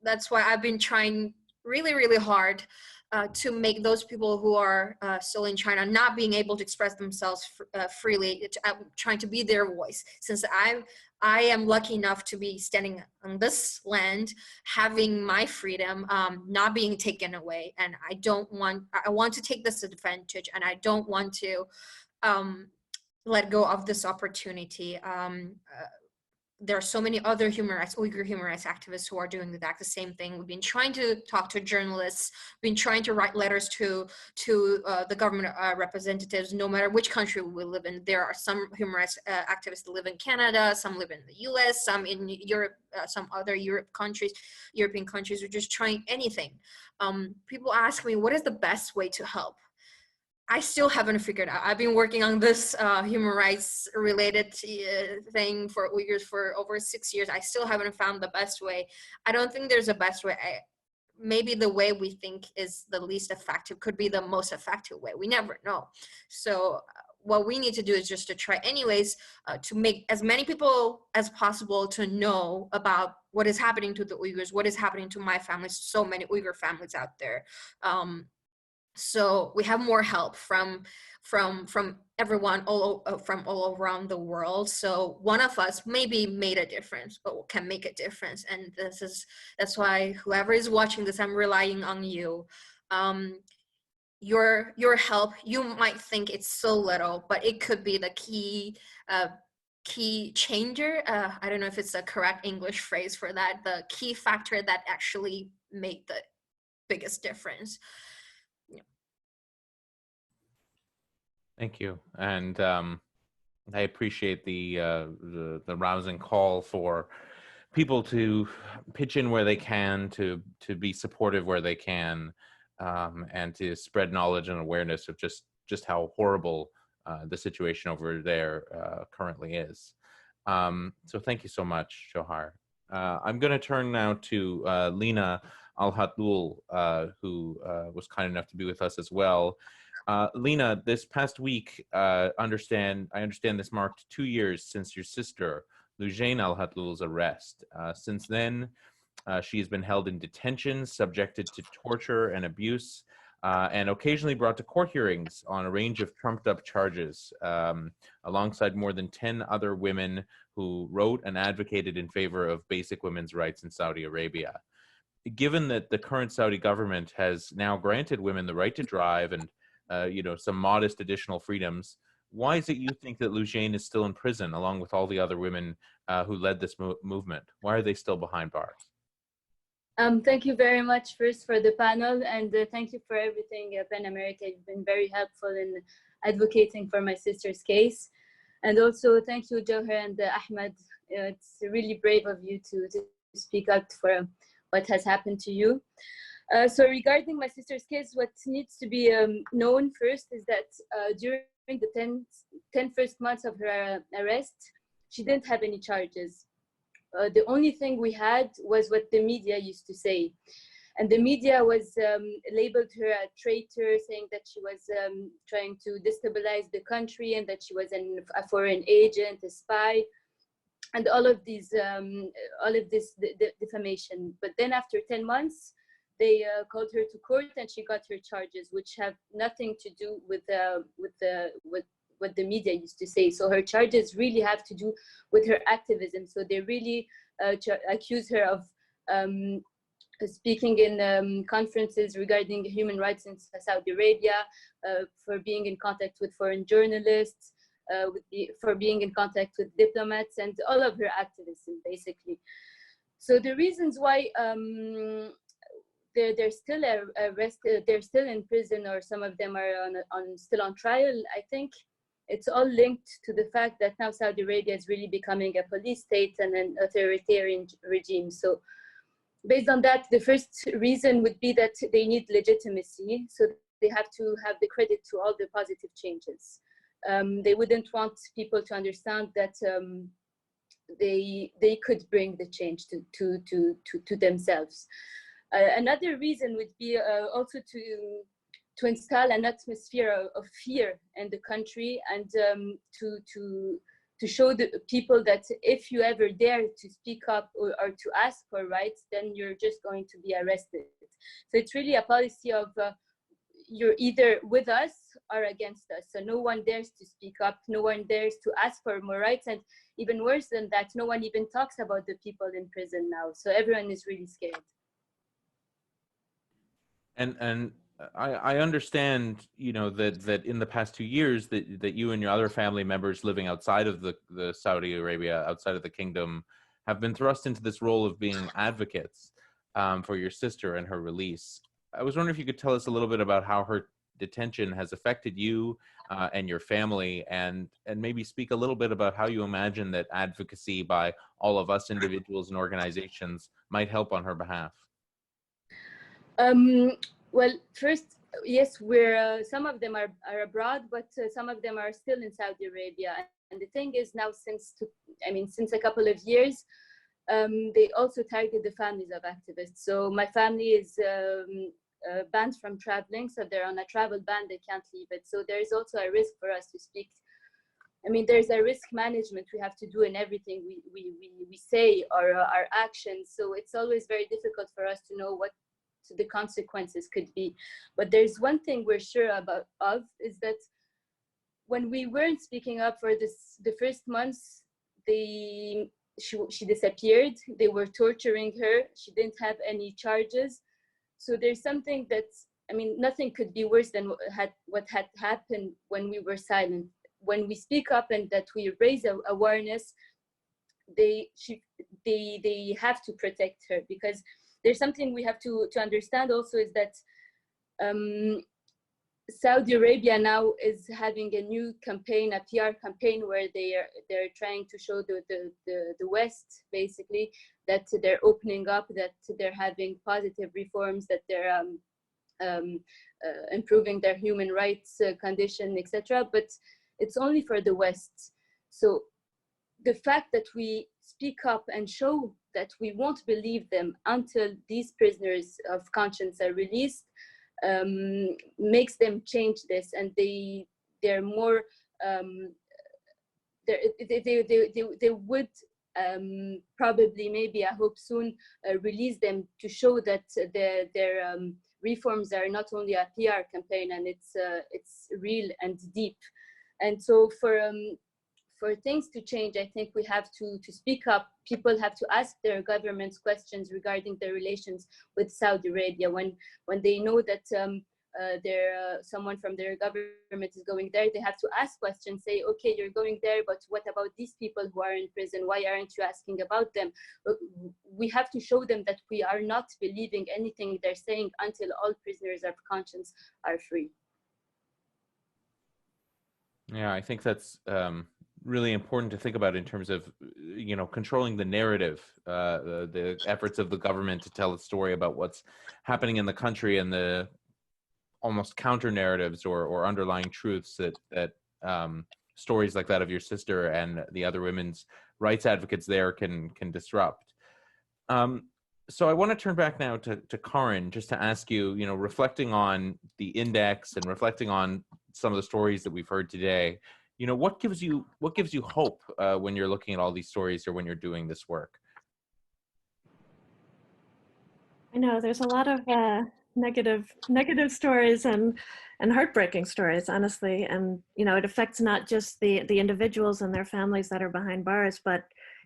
Speaker 6: That's why I've been trying really, really hard to make those people who are still in China not being able to express themselves freely, trying to be their voice. Since I am lucky enough to be standing on this land, having my freedom not being taken away, and I want to take this advantage, and I don't want to let go of this opportunity. There are so many other Uyghur human rights activists who are doing the exact same thing. We've been trying to talk to journalists, been trying to write letters to the government representatives, no matter which country we live in. There are some human rights activists that live in Canada, some live in the US, some in Europe, some other European countries. We're just trying anything. People ask me, what is the best way to help? I still haven't figured out. I've been working on this human rights related thing for Uyghurs for over 6 years. I still haven't found the best way. I don't think there's a best way. Maybe the way we think is the least effective could be the most effective way. We never know. So what we need to do is just to try anyways to make as many people as possible to know about what is happening to the Uyghurs, what is happening to my family, so many Uyghur families out there. So we have more help from everyone from all around the world. So one of us maybe made a difference, but can make a difference. And that's why whoever is watching this, I'm relying on you. Your help, you might think it's so little, but it could be the key changer. I don't know if it's a correct English phrase for that, the key factor that actually made the biggest difference.
Speaker 1: Thank you, and I appreciate the rousing call for people to pitch in where they can, to be supportive where they can, and to spread knowledge and awareness of just how horrible the situation over there currently is. So thank you so much, Johar. I'm going to turn now to Lina Al-Hatlul, who was kind enough to be with us as well. Lina, this past week, I understand this marked 2 years since your sister, Loujain Al-Hatlul's arrest. Since then, she has been held in detention, subjected to torture and abuse, and occasionally brought to court hearings on a range of trumped-up charges, alongside more than 10 other women who wrote and advocated in favor of basic women's rights in Saudi Arabia. Given that the current Saudi government has now granted women the right to drive and some modest additional freedoms, why is it you think that Loujain is still in prison along with all the other women who led this movement? Why are they still behind bars?
Speaker 7: Thank you very much first for the panel, and thank you for everything, PEN America. You've been very helpful in advocating for my sister's case. And also thank you, Johar and Ahmed. It's really brave of you to speak up for what has happened to you. So regarding my sister's case, what needs to be known first is that during the 10 first months of her arrest, she didn't have any charges. The only thing we had was what the media used to say. And the media was labeled her a traitor, saying that she was trying to destabilize the country and that she was a foreign agent, a spy, and all of this defamation. But then after 10 months, they called her to court and she got her charges, which have nothing to do with what the media used to say. So her charges really have to do with her activism. So they really accuse her of speaking in conferences regarding human rights in Saudi Arabia, for being in contact with foreign journalists, for being in contact with diplomats, and all of her activism, basically. So the reasons why they're still arrested, they're still in prison, or some of them are still on trial, I think it's all linked to the fact that now Saudi Arabia is really becoming a police state and an authoritarian regime. So based on that, the first reason would be that they need legitimacy. So they have to have the credit to all the positive changes. They wouldn't want people to understand that they could bring the change to themselves. Another reason would be also to install an atmosphere of fear in the country, and to show the people that if you ever dare to speak up or to ask for rights, then you're just going to be arrested. So it's really a policy of you're either with us or against us. So no one dares to speak up, no one dares to ask for more rights, and even worse than that, no one even talks about the people in prison now. So everyone is really scared.
Speaker 1: And I understand, that in the past 2 years that you and your other family members living outside of the Saudi Arabia, outside of the kingdom, have been thrust into this role of being advocates for your sister and her release. I was wondering if you could tell us a little bit about how her detention has affected you and your family, and maybe speak a little bit about how you imagine that advocacy by all of us individuals and organizations might help on her behalf.
Speaker 7: Well, first, yes, some of them are abroad, but some of them are still in Saudi Arabia. And the thing is now, since a couple of years, they also target the families of activists. So my family is banned from traveling. So they're on a travel ban, they can't leave it. So there is also a risk for us to speak. I mean, there's a risk management we have to do in everything we say or our actions. So it's always very difficult for us to know what the consequences could be. But there's one thing we're sure of is that when we weren't speaking up for the first months, she disappeared. They were torturing her. She didn't have any charges. So there's something that's, I mean, nothing could be worse than what had happened when we were silent. When we speak up and that we raise awareness, they have to protect her, because there's something we have to understand also is that Saudi Arabia now is having a new campaign, a PR campaign, where they're trying to show the West basically that they're opening up, that they're having positive reforms, that they're improving their human rights condition, etc. But it's only for the West. So the fact that we speak up and show that we won't believe them until these prisoners of conscience are released makes them change this, and they're more they would probably, maybe, I hope soon, release them to show that their reforms are not only a PR campaign, and it's real and deep. And so for things to change, I think we have to speak up. People have to ask their governments questions regarding their relations with Saudi Arabia. When they know that someone from their government is going there, they have to ask questions, say, okay, you're going there, but what about these people who are in prison? Why aren't you asking about them? We have to show them that we are not believing anything they're saying until all prisoners of conscience are free.
Speaker 1: Yeah, I think that's really important to think about in terms of, controlling the narrative, the efforts of the government to tell a story about what's happening in the country, and the almost counter narratives or underlying truths that stories like that of your sister and the other women's rights advocates there can disrupt. So I want to turn back now to Karin, just to ask you, reflecting on the index and reflecting on some of the stories that we've heard today, what gives you hope when you're looking at all these stories or when you're doing this work?
Speaker 4: I know there's a lot of negative stories and heartbreaking stories, honestly, and it affects not just the individuals and their families that are behind bars, but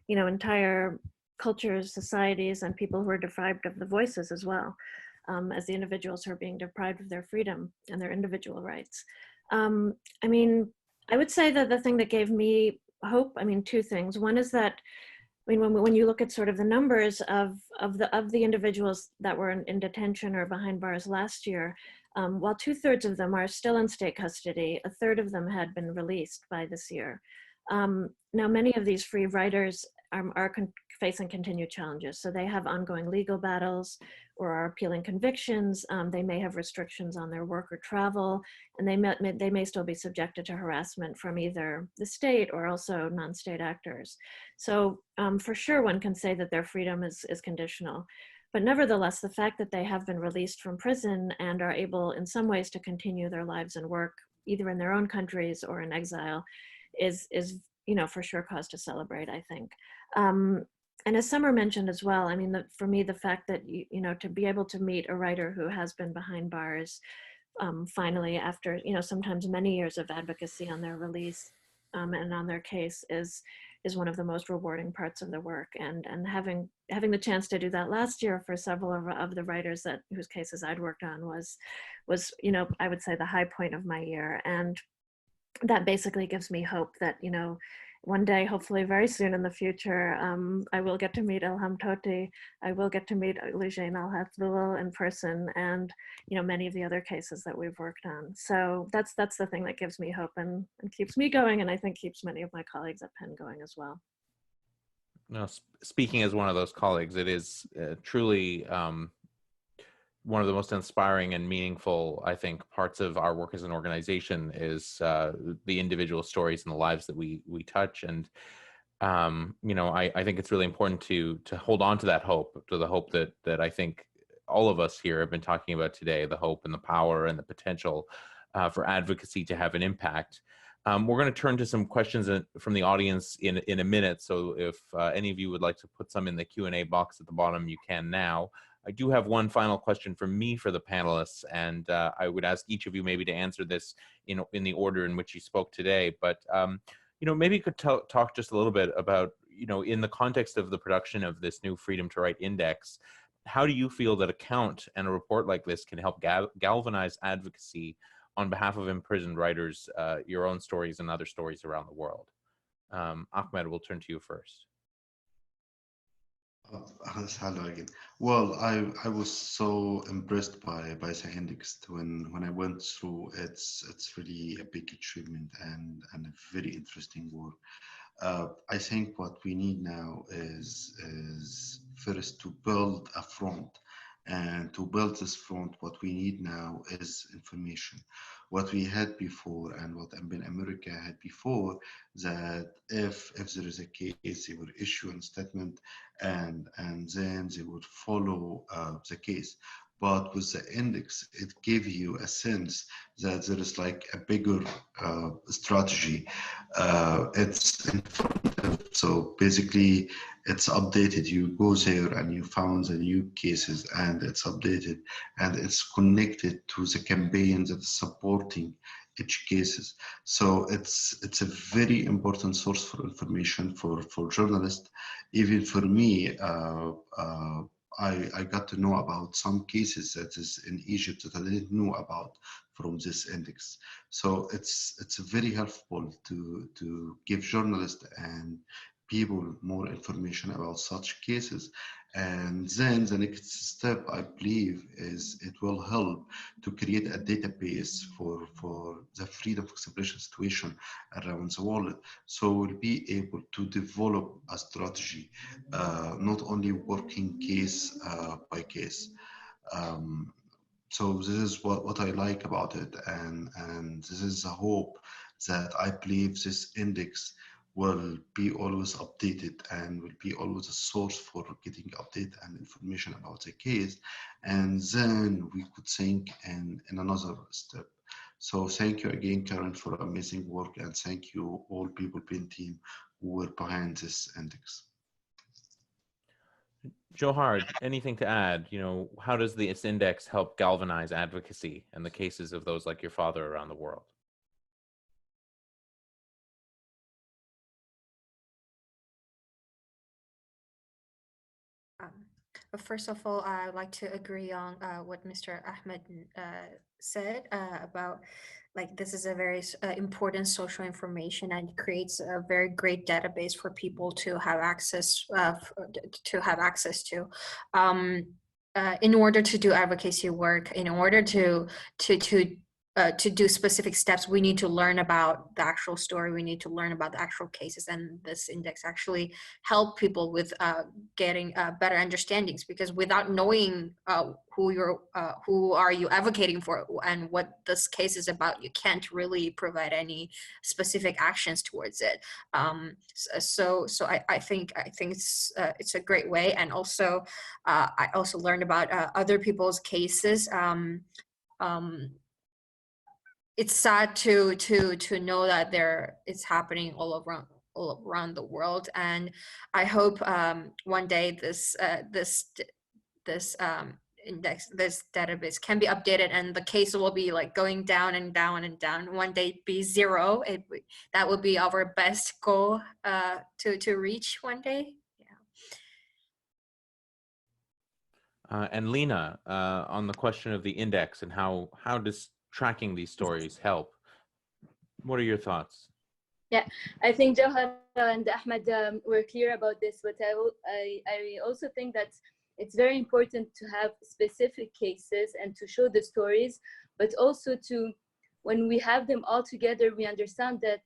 Speaker 4: entire cultures, societies, and people who are deprived of the voices as well, as the individuals who are being deprived of their freedom and their individual rights. I mean, I would say that the thing that gave me hope, two things. One is that, when you look at sort of the numbers of the individuals that were in detention or behind bars last year, while 2/3 of them are still in state custody, 1/3 of them had been released by this year. Now, many of these free writers are facing continued challenges. So they have ongoing legal battles or are appealing convictions. They may have restrictions on their work or travel, and they may still be subjected to harassment from either the state or also non-state actors. So for sure, one can say that their freedom is conditional. But nevertheless, the fact that they have been released from prison and are able in some ways to continue their lives and work, either in their own countries or in exile, is for sure cause to celebrate, I think. And as Summer mentioned as well, for me, the fact that, to be able to meet a writer who has been behind bars, finally, after, sometimes many years of advocacy on their release and on their case is one of the most rewarding parts of the work. And having the chance to do that last year for several of the writers whose cases I'd worked on was, I would say, the high point of my year. And that basically gives me hope that, one day, hopefully very soon in the future, I will get to meet Ilham Tohti. I will get to meet Loujain Al-Hathloul in person, and many of the other cases that we've worked on. So that's the thing that gives me hope and keeps me going, and I think keeps many of my colleagues at Penn going as well.
Speaker 1: No, speaking as one of those colleagues, it is truly one of the most inspiring and meaningful, I think, parts of our work as an organization is the individual stories and the lives that we touch. And, I think it's really important to hold on to that hope, to the hope that I think all of us here have been talking about today, the hope and the power and the potential for advocacy to have an impact. We're going to turn to some questions from the audience in a minute. So if any of you would like to put some in the Q&A box at the bottom, you can now. I do have one final question from me for the panelists, and I would ask each of you maybe to answer this in the order in which you spoke today. But maybe you could talk just a little bit about, in the context of the production of this new Freedom to Write Index, how do you feel that a count and a report like this can help galvanize advocacy on behalf of imprisoned writers, your own stories and other stories around the world? Ahmed, we'll turn to you first.
Speaker 5: Hello again. Well, I was so impressed by the index when I went through. It's really a big achievement and a very interesting work. I think what we need now is first to build a front. And to build this front, what we need now is information. What we had before and what America had before, that if there is a case, they would issue a statement and then they would follow the case. But with the index, it gave you a sense that there is like a bigger strategy. It's informative. So basically, it's updated. You go there and you found the new cases, and it's updated and it's connected to the campaign that is supporting each cases. So it's a very important source for information for journalists. Even for me, I got to know about some cases that is in Egypt that I didn't know about from this index. So it's very helpful to give journalists and people more information about such cases. And then the next step, I believe, is it will help to create a database for the freedom of expression situation around the world. So we'll be able to develop a strategy, not only working case by case. So this is what I like about it. And this is a hope that I believe this index will be always updated and will be always a source for getting update and information about the case. And then we could think in another step. So thank you again, Karen, for amazing work. And thank you all people in team who were behind this index.
Speaker 1: Johar, anything to add? How does this index help galvanize advocacy and the cases of those like your father around the world?
Speaker 6: First of all, I'd like to agree on what Mr. Ahmed said about this is a very important social information and creates a very great database for people to have access to. In order to do advocacy work, in order to do specific steps, we need to learn about the actual story. We need to learn about the actual cases, and this index actually help people with getting better understandings. Because without knowing who are you advocating for and what this case is about, you can't really provide any specific actions towards it. So I think it's a great way, and also I also learned about other people's cases. It's sad to know that it's happening all around the world, and I hope one day this index, this database can be updated, and the case will be going down and down and down. One day be zero. That would be our best goal to reach one day.
Speaker 1: And Lena, on the question of the index and how does tracking these stories help? What are your thoughts?
Speaker 7: Yeah, I think Johar and Ahmed were clear about this, but I also think that it's very important to have specific cases and to show the stories, but also when we have them all together, we understand that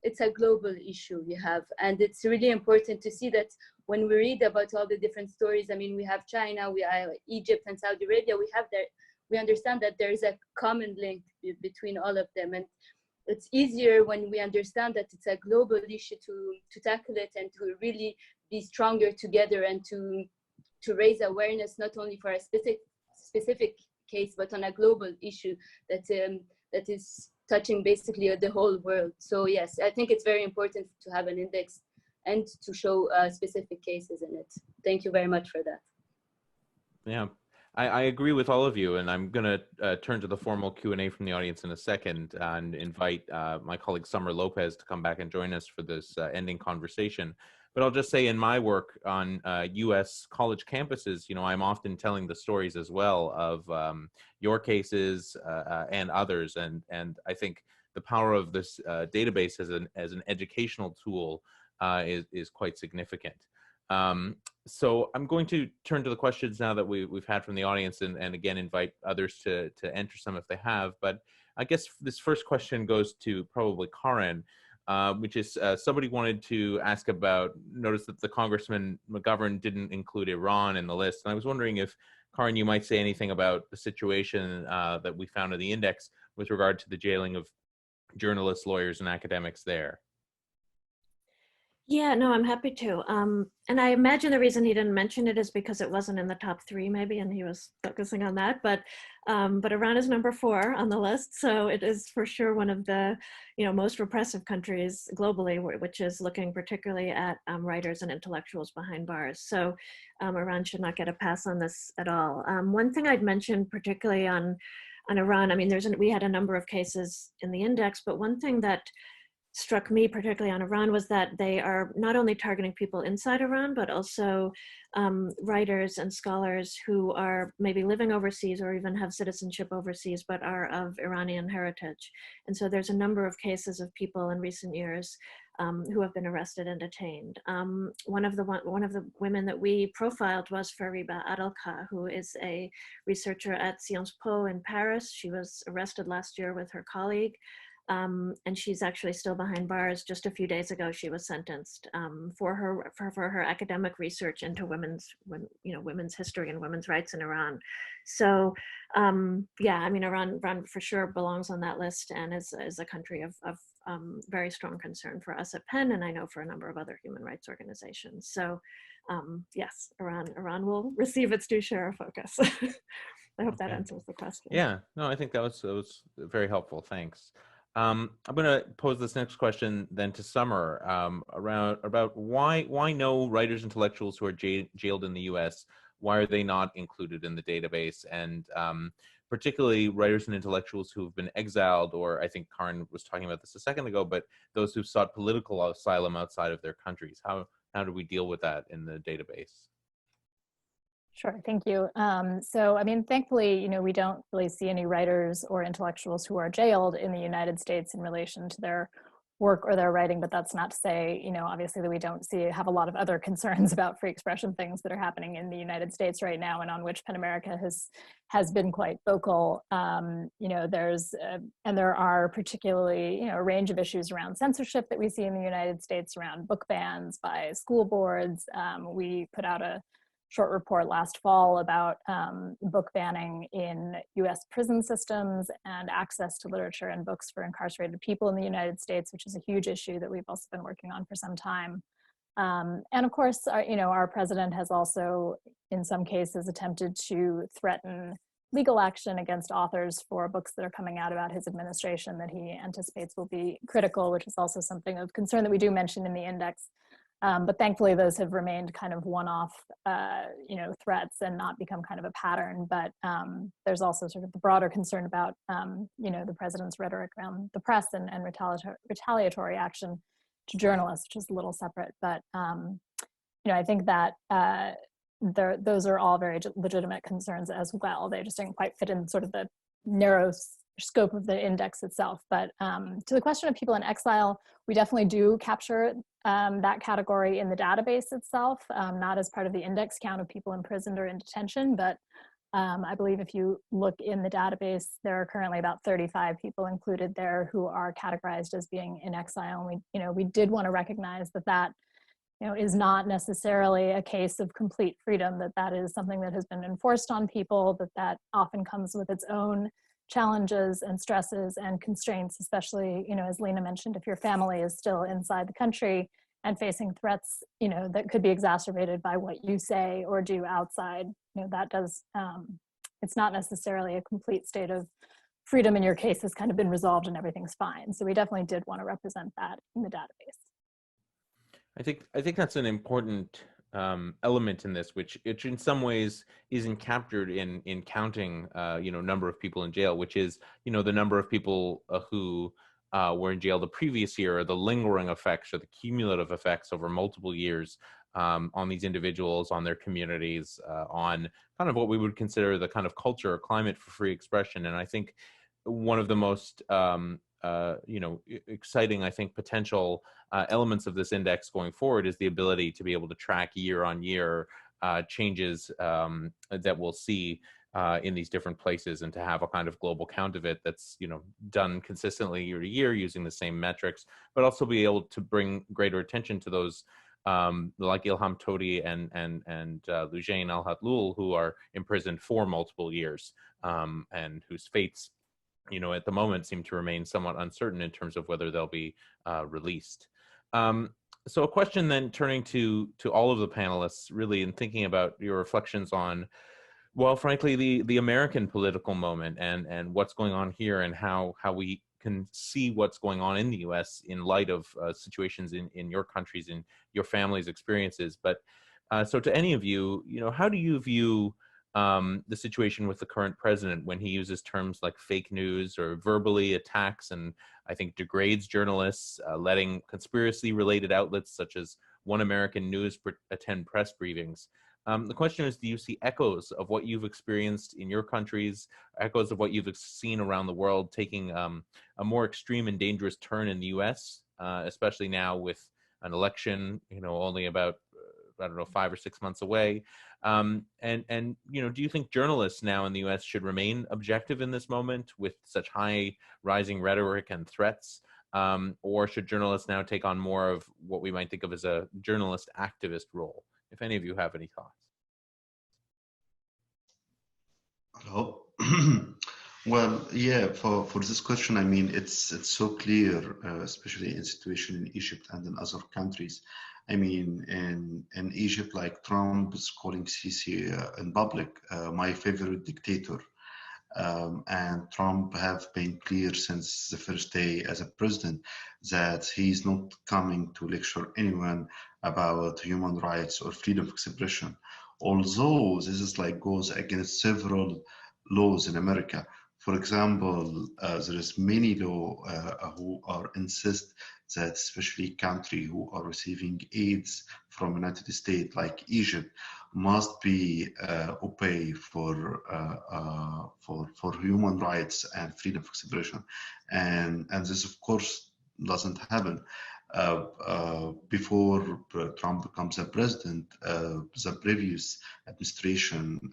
Speaker 7: it's a global issue we have. And it's really important to see that when we read about all the different stories, I mean, we have China, we have Egypt and Saudi Arabia, we understand that there is a common link between all of them. And it's easier when we understand that it's a global issue to tackle it and to really be stronger together and to to raise awareness not only for a specific case, but on a global issue that that is touching basically the whole world. So yes, I think it's very important to have an index and to show specific cases in it. Thank you very much for that.
Speaker 8: Yeah, I agree with all of you, and I'm going to turn to the formal Q&A from the audience in a second and invite my colleague Summer Lopez to come back and join us for this ending conversation. But I'll just say in my work on US college campuses, you know, I'm often telling the stories as well of your cases and others. And I think the power of this database as an educational tool is quite significant. So I'm going to turn to the questions now that we've had from the audience, and again, invite others to enter some if they have. But I guess this first question goes to probably Karen. Which is somebody wanted to ask about, notice that the Congressman McGovern didn't include Iran in the list. And I was wondering if, Karen, you might say anything about the situation that we found in the index with regard to the jailing of journalists, lawyers, and academics there.
Speaker 4: Yeah, no, I'm happy to. And I imagine the reason he didn't mention it is because it wasn't in the top 3 maybe, and he was focusing on that. But Iran is number 4 on the list. So it is for sure one of the, you know, most repressive countries globally, which is looking particularly at writers and intellectuals behind bars. So Iran should not get a pass on this at all. One thing I'd mention particularly on Iran, I mean, we had a number of cases in the index, but one thing that struck me particularly on Iran was that they are not only targeting people inside Iran, but also writers and scholars who are maybe living overseas or even have citizenship overseas, but are of Iranian heritage. And so there's a number of cases of people in recent years who have been arrested and detained. One of the women that we profiled was Fariba Adalka, who is a researcher at Sciences Po in Paris. She was arrested last year with her colleague. And she's actually still behind bars. Just a few days ago, she was sentenced for her academic research into women's history and women's rights in Iran. So, yeah, I mean, Iran for sure belongs on that list and is a country of very strong concern for us at Penn, and I know for a number of other human rights organizations. So, yes, Iran will receive its due share of focus. I hope that answers the question.
Speaker 8: Yeah, no, I think that was very helpful. Thanks. I'm going to pose this next question then to Summer about why no writers, intellectuals who are jailed in the U.S., why are they not included in the database? And particularly writers and intellectuals who have been exiled, or I think Karen was talking about this a second ago, but those who've sought political asylum outside of their countries. How do we deal with that in the database?
Speaker 3: Sure, thank you. So, I mean, thankfully, you know, we don't really see any writers or intellectuals who are jailed in the United States in relation to their work or their writing, but that's not to say, you know, obviously that we don't have a lot of other concerns about free expression things that are happening in the United States right now, and on which PEN America has been quite vocal. You know, and there are particularly, you know, a range of issues around censorship that we see in the United States, around book bans by school boards. We put out a short report last fall about book banning in US prison systems and access to literature and books for incarcerated people in the United States, which is a huge issue that we've also been working on for some time. And of course, our president has also, in some cases, attempted to threaten legal action against authors for books that are coming out about his administration that he anticipates will be critical, which is also something of concern that we do mention in the index. But thankfully, those have remained kind of one-off, threats and not become kind of a pattern. But there's also sort of the broader concern about, the president's rhetoric around the press and retaliatory action to journalists, which is a little separate. But, I think that those are all very legitimate concerns as well. They just didn't quite fit in sort of the narrow scope of the index itself. But to the question of people in exile, we definitely do capture that category in the database itself, not as part of the index count of people imprisoned or in detention, but I believe if you look in the database, there are currently about 35 people included there who are categorized as being in exile. And we did want to recognize that is not necessarily a case of complete freedom, that is something that has been enforced on people, that often comes with its own challenges and stresses and constraints, especially, as Lena mentioned, if your family is still inside the country and facing threats, that could be exacerbated by what you say or do outside, that does, it's not necessarily a complete state of freedom. In your case has kind of been resolved and everything's fine. So we definitely did want to represent that in the database.
Speaker 8: I think that's an important element in this, which in some ways isn't captured in counting, number of people in jail, which is, the number of people who were in jail the previous year, or the lingering effects or the cumulative effects over multiple years on these individuals, on their communities, on kind of what we would consider the kind of culture or climate for free expression. And I think one of the most exciting, I think, potential elements of this index going forward is the ability to be able to track year on year changes that we'll see in these different places, and to have a kind of global count of it that's done consistently year to year using the same metrics, but also be able to bring greater attention to those like Ilham Tohti and Loujain Al-Hathloul, who are imprisoned for multiple years and whose fates at the moment seem to remain somewhat uncertain in terms of whether they'll be released. So a question then, turning to all of the panelists, really, in thinking about your reflections on, well, frankly, the American political moment and what's going on here, and how we can see what's going on in the US in light of situations in your countries and your family's experiences. But so to any of you, how do you view the situation with the current president when he uses terms like fake news, or verbally attacks and I think degrades journalists, letting conspiracy-related outlets such as One American News attend press briefings? The question is, do you see echoes of what you've experienced in your countries, echoes of what you've seen around the world, taking a more extreme and dangerous turn in the US, especially now with an election, only about, 5 or 6 months away? And do you think journalists now in the US should remain objective in this moment with such high rising rhetoric and threats? Or should journalists now take on more of what we might think of as a journalist activist role? If any of you have any thoughts.
Speaker 5: Hello. Well, yeah, for this question, I mean, it's so clear, especially in situation in Egypt and in other countries. I mean, in Egypt, like Trump is calling Sisi in public my favorite dictator. And Trump have been clear since the first day as a president that he's not coming to lecture anyone about human rights or freedom of expression. Although this is goes against several laws in America. For example, there is many laws who are insist that especially countries who are receiving aids from United States, like Egypt, must be obey for human rights and freedom of expression, and this of course doesn't happen. Before Trump becomes a president, the previous administration,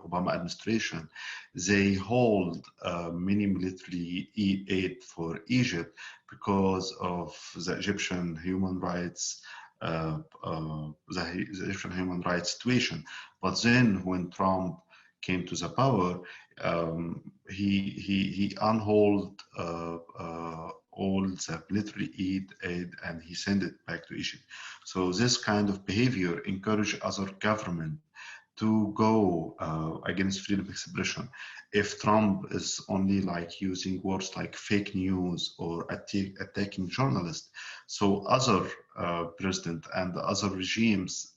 Speaker 5: Obama administration, they hold many military aid for Egypt because of the Egyptian human rights, the Egyptian human rights situation. But then when Trump came to the power, he unhold all the military aid and he sent it back to Egypt. So this kind of behavior encourage other government to go against freedom of expression. If Trump is only using words like fake news or attacking journalists, so other president and other regimes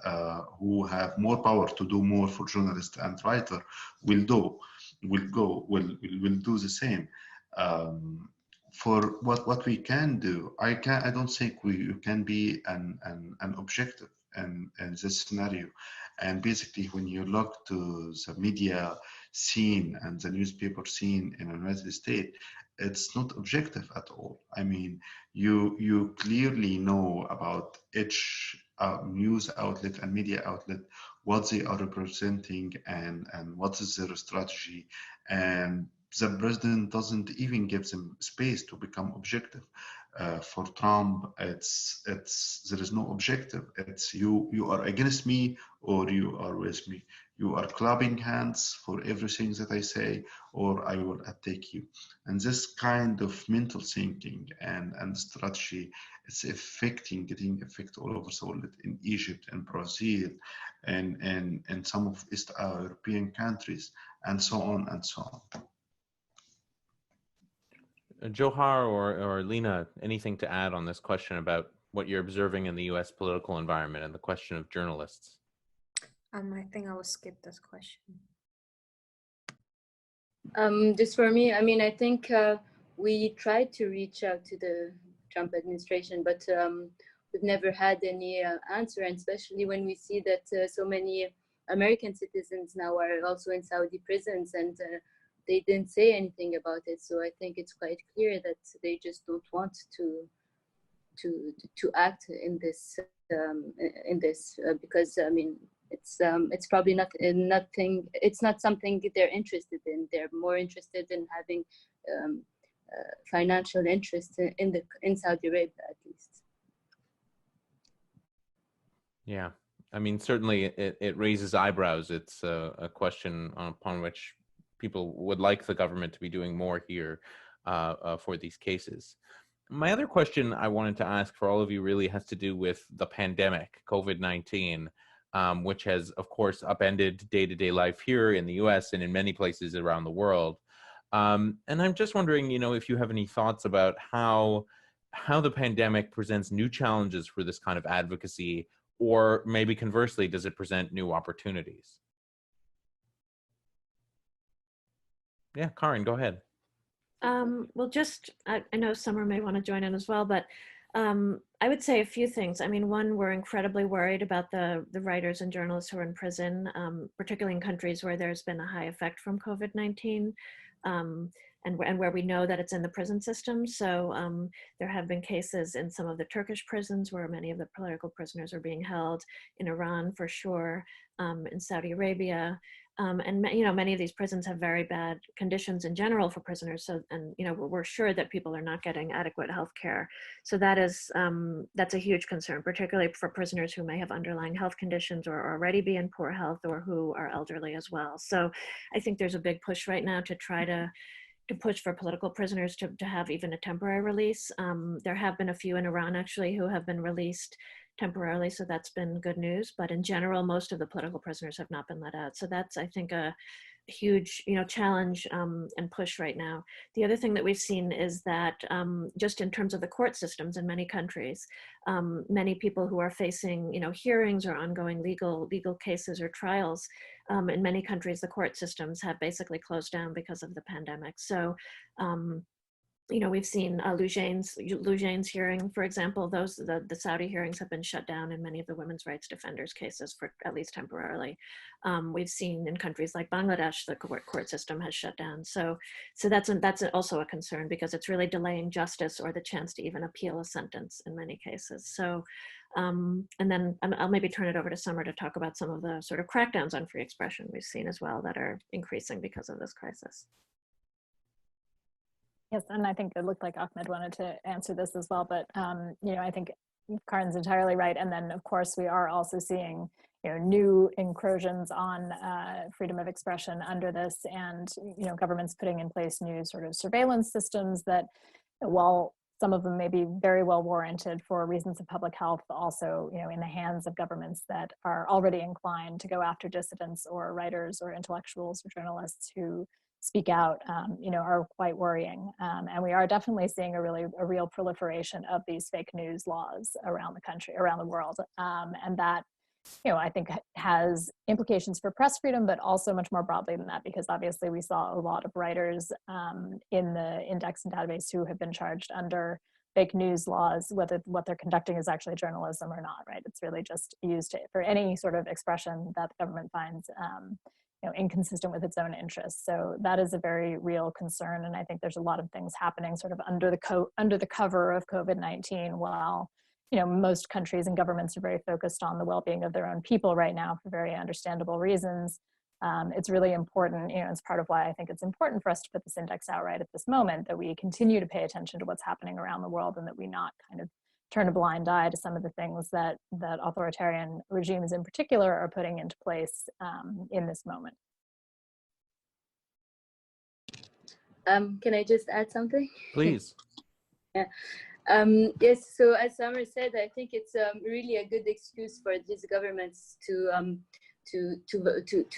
Speaker 5: who have more power to do more for journalists and writer will do the same. For what we can do, I don't think we can be an objective in this scenario. And basically, when you look to the media scene and the newspaper scene in the United States, it's not objective at all. I mean, you clearly know about each news outlet and media outlet, what they are representing and what is their strategy. And the president doesn't even give them space to become objective. For Trump, it's there is no objective. It's you are against me or you are with me. You are clapping hands for everything that I say, or I will attack you. And this kind of mental thinking and strategy, it's getting effect all over the world, in Egypt and Brazil and some of East European countries, and so on and so on.
Speaker 8: Johar or Lena, anything to add on this question about what you're observing in the U.S. political environment and the question of journalists?
Speaker 6: I think I will skip this question.
Speaker 7: Just for me, I mean, I think we tried to reach out to the Trump administration, but we've never had any answer, and especially when we see that so many American citizens now are also in Saudi prisons, and they didn't say anything about it. So I think it's quite clear that they just don't want to act in this because I mean, it's probably nothing. It's not something they're interested in. They're more interested in having financial interest in Saudi Arabia, at least.
Speaker 8: Yeah, I mean, certainly it raises eyebrows. It's a question upon which people would like the government to be doing more here for these cases. My other question I wanted to ask for all of you really has to do with the pandemic, COVID-19, which has, of course, upended day-to-day life here in the US and in many places around the world. And I'm just wondering, if you have any thoughts about how the pandemic presents new challenges for this kind of advocacy, or maybe conversely, does it present new opportunities? Yeah, Karin, go ahead.
Speaker 4: Well, I know Summer may want to join in as well, but I would say a few things. I mean, one, we're incredibly worried about the writers and journalists who are in prison, particularly in countries where there's been a high effect from COVID-19, and where we know that it's in the prison system. So there have been cases in some of the Turkish prisons where many of the political prisoners are being held, in Iran for sure, in Saudi Arabia. And many of these prisons have very bad conditions in general for prisoners. So, and we're sure that people are not getting adequate health care. So that's a huge concern, particularly for prisoners who may have underlying health conditions or already be in poor health, or who are elderly as well. So I think there's a big push right now to try to push for political prisoners to have even a temporary release. There have been a few in Iran actually who have been released temporarily, so that's been good news. But in general, most of the political prisoners have not been let out. So that's, I think, a huge challenge and push right now. The other thing that we've seen is that just in terms of the court systems in many countries, many people who are facing hearings or ongoing legal cases or trials, in many countries the court systems have basically closed down because of the pandemic. So we've seen Loujain's hearing, for example. The Saudi hearings have been shut down in many of the women's rights defenders cases, for at least temporarily. We've seen in countries like Bangladesh, the court system has shut down. So that's also a concern, because it's really delaying justice or the chance to even appeal a sentence in many cases. So, and then I'll maybe turn it over to Summer to talk about some of the sort of crackdowns on free expression we've seen as well that are increasing because of this crisis.
Speaker 3: Yes, and I think it looked like Ahmed wanted to answer this as well, but I think Karin's entirely right. And then, of course, we are also seeing new incursions on freedom of expression under this, and governments putting in place new sort of surveillance systems that, while some of them may be very well warranted for reasons of public health, also in the hands of governments that are already inclined to go after dissidents or writers or intellectuals or journalists who speak out, are quite worrying. And we are definitely seeing a real proliferation of these fake news laws around the country, around the world. And that, I think has implications for press freedom, but also much more broadly than that, because obviously we saw a lot of writers in the index and database who have been charged under fake news laws, whether what they're conducting is actually journalism or not, right? It's really just used for any sort of expression that the government finds inconsistent with its own interests. So that is a very real concern. And I think there's a lot of things happening sort of under the cover of COVID-19, while most countries and governments are very focused on the well-being of their own people right now for very understandable reasons. It's really important, it's part of why I think it's important for us to put this index out right at this moment, that we continue to pay attention to what's happening around the world and that we not kind of turn a blind eye to some of the things that authoritarian regimes in particular are putting into place in this moment.
Speaker 7: Can I just add something?
Speaker 8: Please.
Speaker 7: Yeah. Yes, so as Summer said, I think it's really a good excuse for these governments to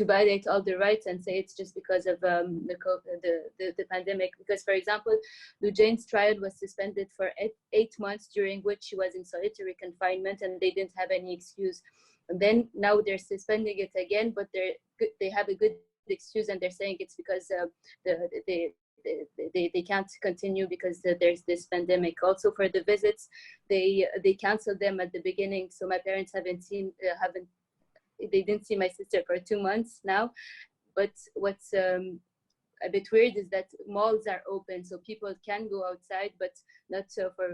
Speaker 7: violate all the rights and say it's just because of the pandemic. Because, for example, Lou Jane's trial was suspended for 8 months, during which she was in solitary confinement, and they didn't have any excuse. And then now they're suspending it again, but they have a good excuse, and they're saying it's because they can't continue because there's this pandemic. Also, for the visits, they canceled them at the beginning, so my parents they didn't see my sister for 2 months now. But what's a bit weird is that malls are open, so people can go outside, but not so for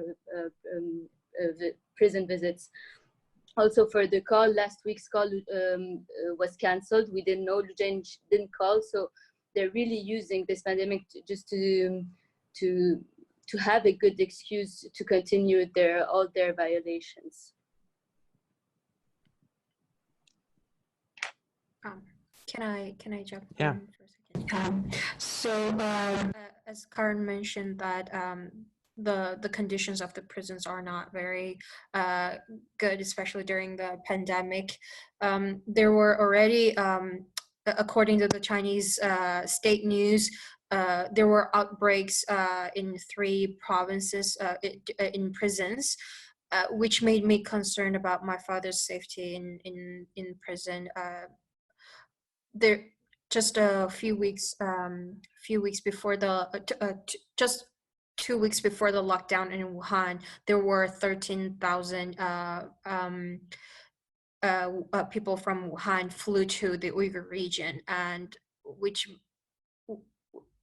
Speaker 7: prison visits. Also, for the call, last week's call was canceled. We didn't know, Jane didn't call, so they're really using this pandemic to have a good excuse to continue all their violations.
Speaker 6: Can I jump
Speaker 8: Yeah.
Speaker 6: in for a second? As Karen mentioned, that the conditions of the prisons are not very good, especially during the pandemic. There were already, according to the Chinese state news, there were outbreaks in 3 provinces in prisons, which made me concerned about my father's safety in prison. There, just a few weeks before just 2 weeks before the lockdown in Wuhan, there were 13,000 people from Wuhan flew to the Uyghur region, and which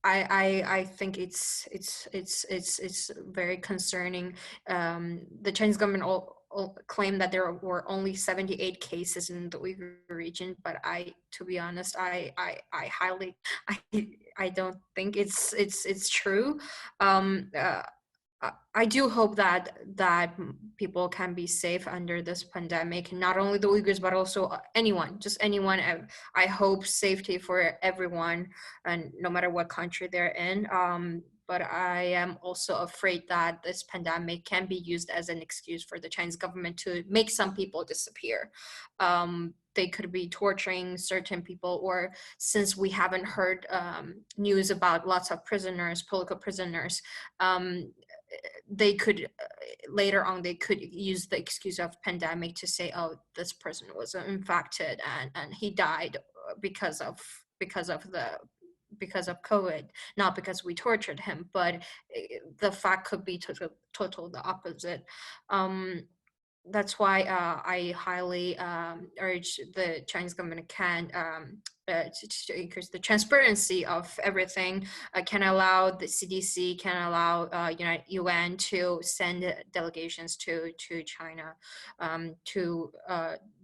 Speaker 6: I think it's very concerning. The Chinese government claimed that there were only 78 cases in the Uyghur region, but to be honest, I don't think it's true. I do hope that people can be safe under this pandemic, not only the Uyghurs, but also anyone, just anyone. I hope safety for everyone, and no matter what country they're in. But I am also afraid that this pandemic can be used as an excuse for the Chinese government to make some people disappear. They could be torturing certain people, or since we haven't heard news about lots of prisoners, political prisoners, they could later on they could use the excuse of pandemic to say, oh, this person was infected and he died because of COVID, not because we tortured him. But the fact could be total the opposite. That's why I highly urge the Chinese government to increase the transparency of everything, can allow the CDC, can allow UN to send delegations to China, to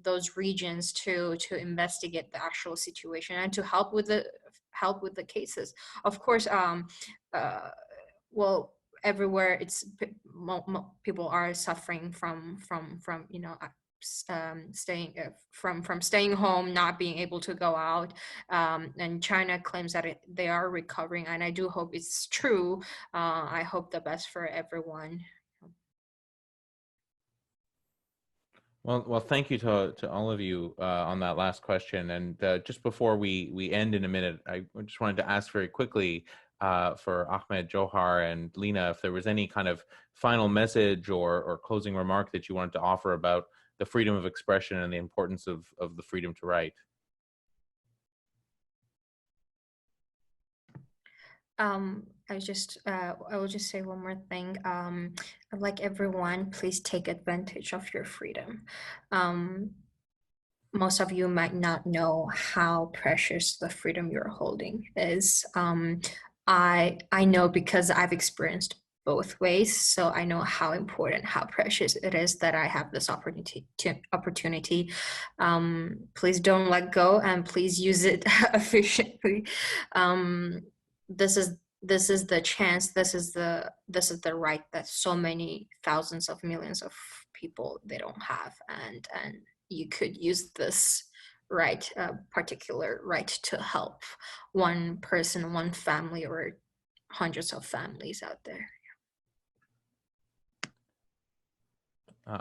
Speaker 6: those regions to investigate the actual situation and to help with the cases. Of course, well, everywhere people are suffering from staying home, not being able to go out, and China claims that they are recovering, and I do hope it's true. I hope the best for everyone.
Speaker 8: Well, thank you to all of you on that last question. And just before we end in a minute, I just wanted to ask very quickly for Ahmed, Johar, and Lena, if there was any kind of final message or closing remark that you wanted to offer about the freedom of expression and the importance of the freedom to write.
Speaker 6: I will just say one more thing. Like everyone, please take advantage of your freedom. Most of you might not know how precious the freedom you're holding is. I know because I've experienced both ways. So I know how important, how precious it is that I have this opportunity. Please don't let go, and please use it efficiently. This is the chance. This is the right that so many thousands of millions of people they don't have, and you could use this right, particular right, to help one person, one family, or hundreds of families out there.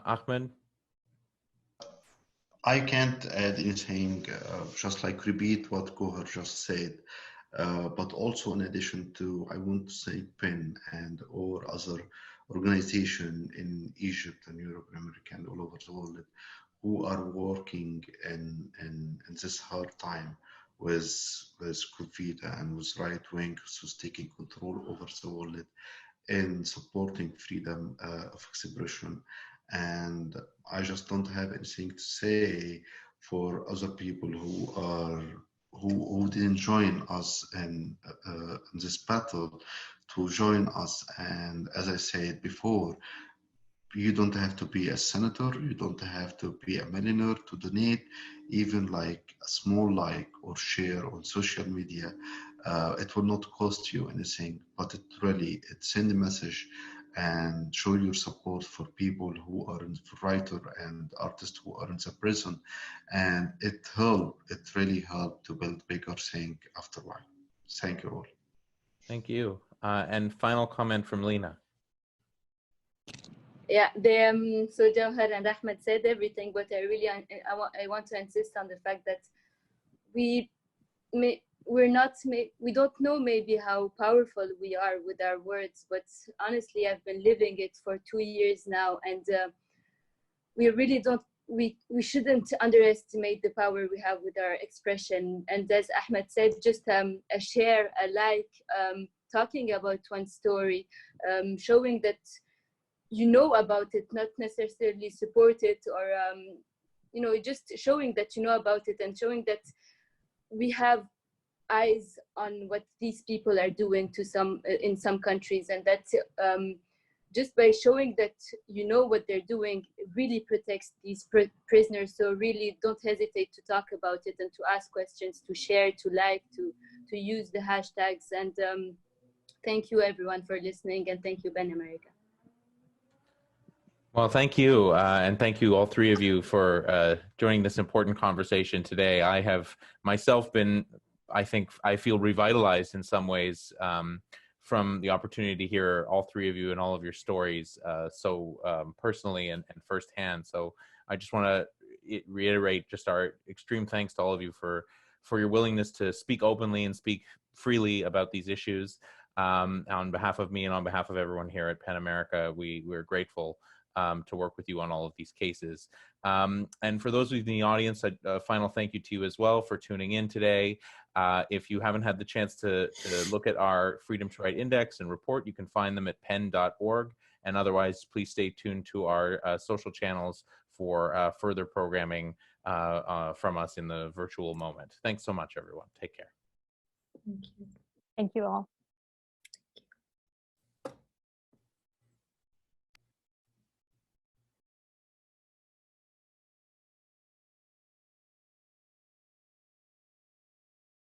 Speaker 8: Ahmed?
Speaker 5: I can't add anything, just like repeat what Gohar just said. But also in addition to, I want to say PEN and or other organization in Egypt and Europe and America and all over the world who are working in this hard time with COVID and with right wing who's taking control over the world in supporting freedom of expression. And I just don't have anything to say for other people who didn't join us in this battle to join us. And as I said before, you don't have to be a senator, you don't have to be a millionaire to donate, even like a small like or share on social media. It will not cost you anything, but it send a message and show your support for people who are in the writer and artists who are in the prison. And it really helped to build bigger thing after a while. Thank you all.
Speaker 8: Thank you. And final comment from Lena.
Speaker 7: Yeah, so Jawhar and Ahmed said everything, but I want to insist on the fact that we don't know maybe how powerful we are with our words, but honestly, I've been living it for 2 years now, and we really don't. We shouldn't underestimate the power we have with our expression. And as Ahmed said, just a share, a like, talking about one story, showing that you know about it, not necessarily support it, or just showing that you know about it and showing that we have eyes on what these people are doing to in some countries, and that just by showing that you know what they're doing, it really protects these prisoners. So really don't hesitate to talk about it and to ask questions, to share, to like, to use the hashtags. And thank you everyone for listening, and thank you Ben America.
Speaker 8: Well, thank you. And thank you, all three of you, for joining this important conversation today. I have myself been, I feel revitalized in some ways from the opportunity to hear all three of you and all of your stories so personally and firsthand. So I just want to reiterate just our extreme thanks to all of you for your willingness to speak openly and speak freely about these issues. On behalf of me and on behalf of everyone here at PEN America, we're grateful to work with you on all of these cases. And for those of you in the audience, a final thank you to you as well for tuning in today. If you haven't had the chance to look at our Freedom to Write Index and report, you can find them at pen.org. And otherwise, please stay tuned to our social channels for further programming from us in the virtual moment. Thanks so much, everyone. Take care.
Speaker 3: Thank you. Thank you all.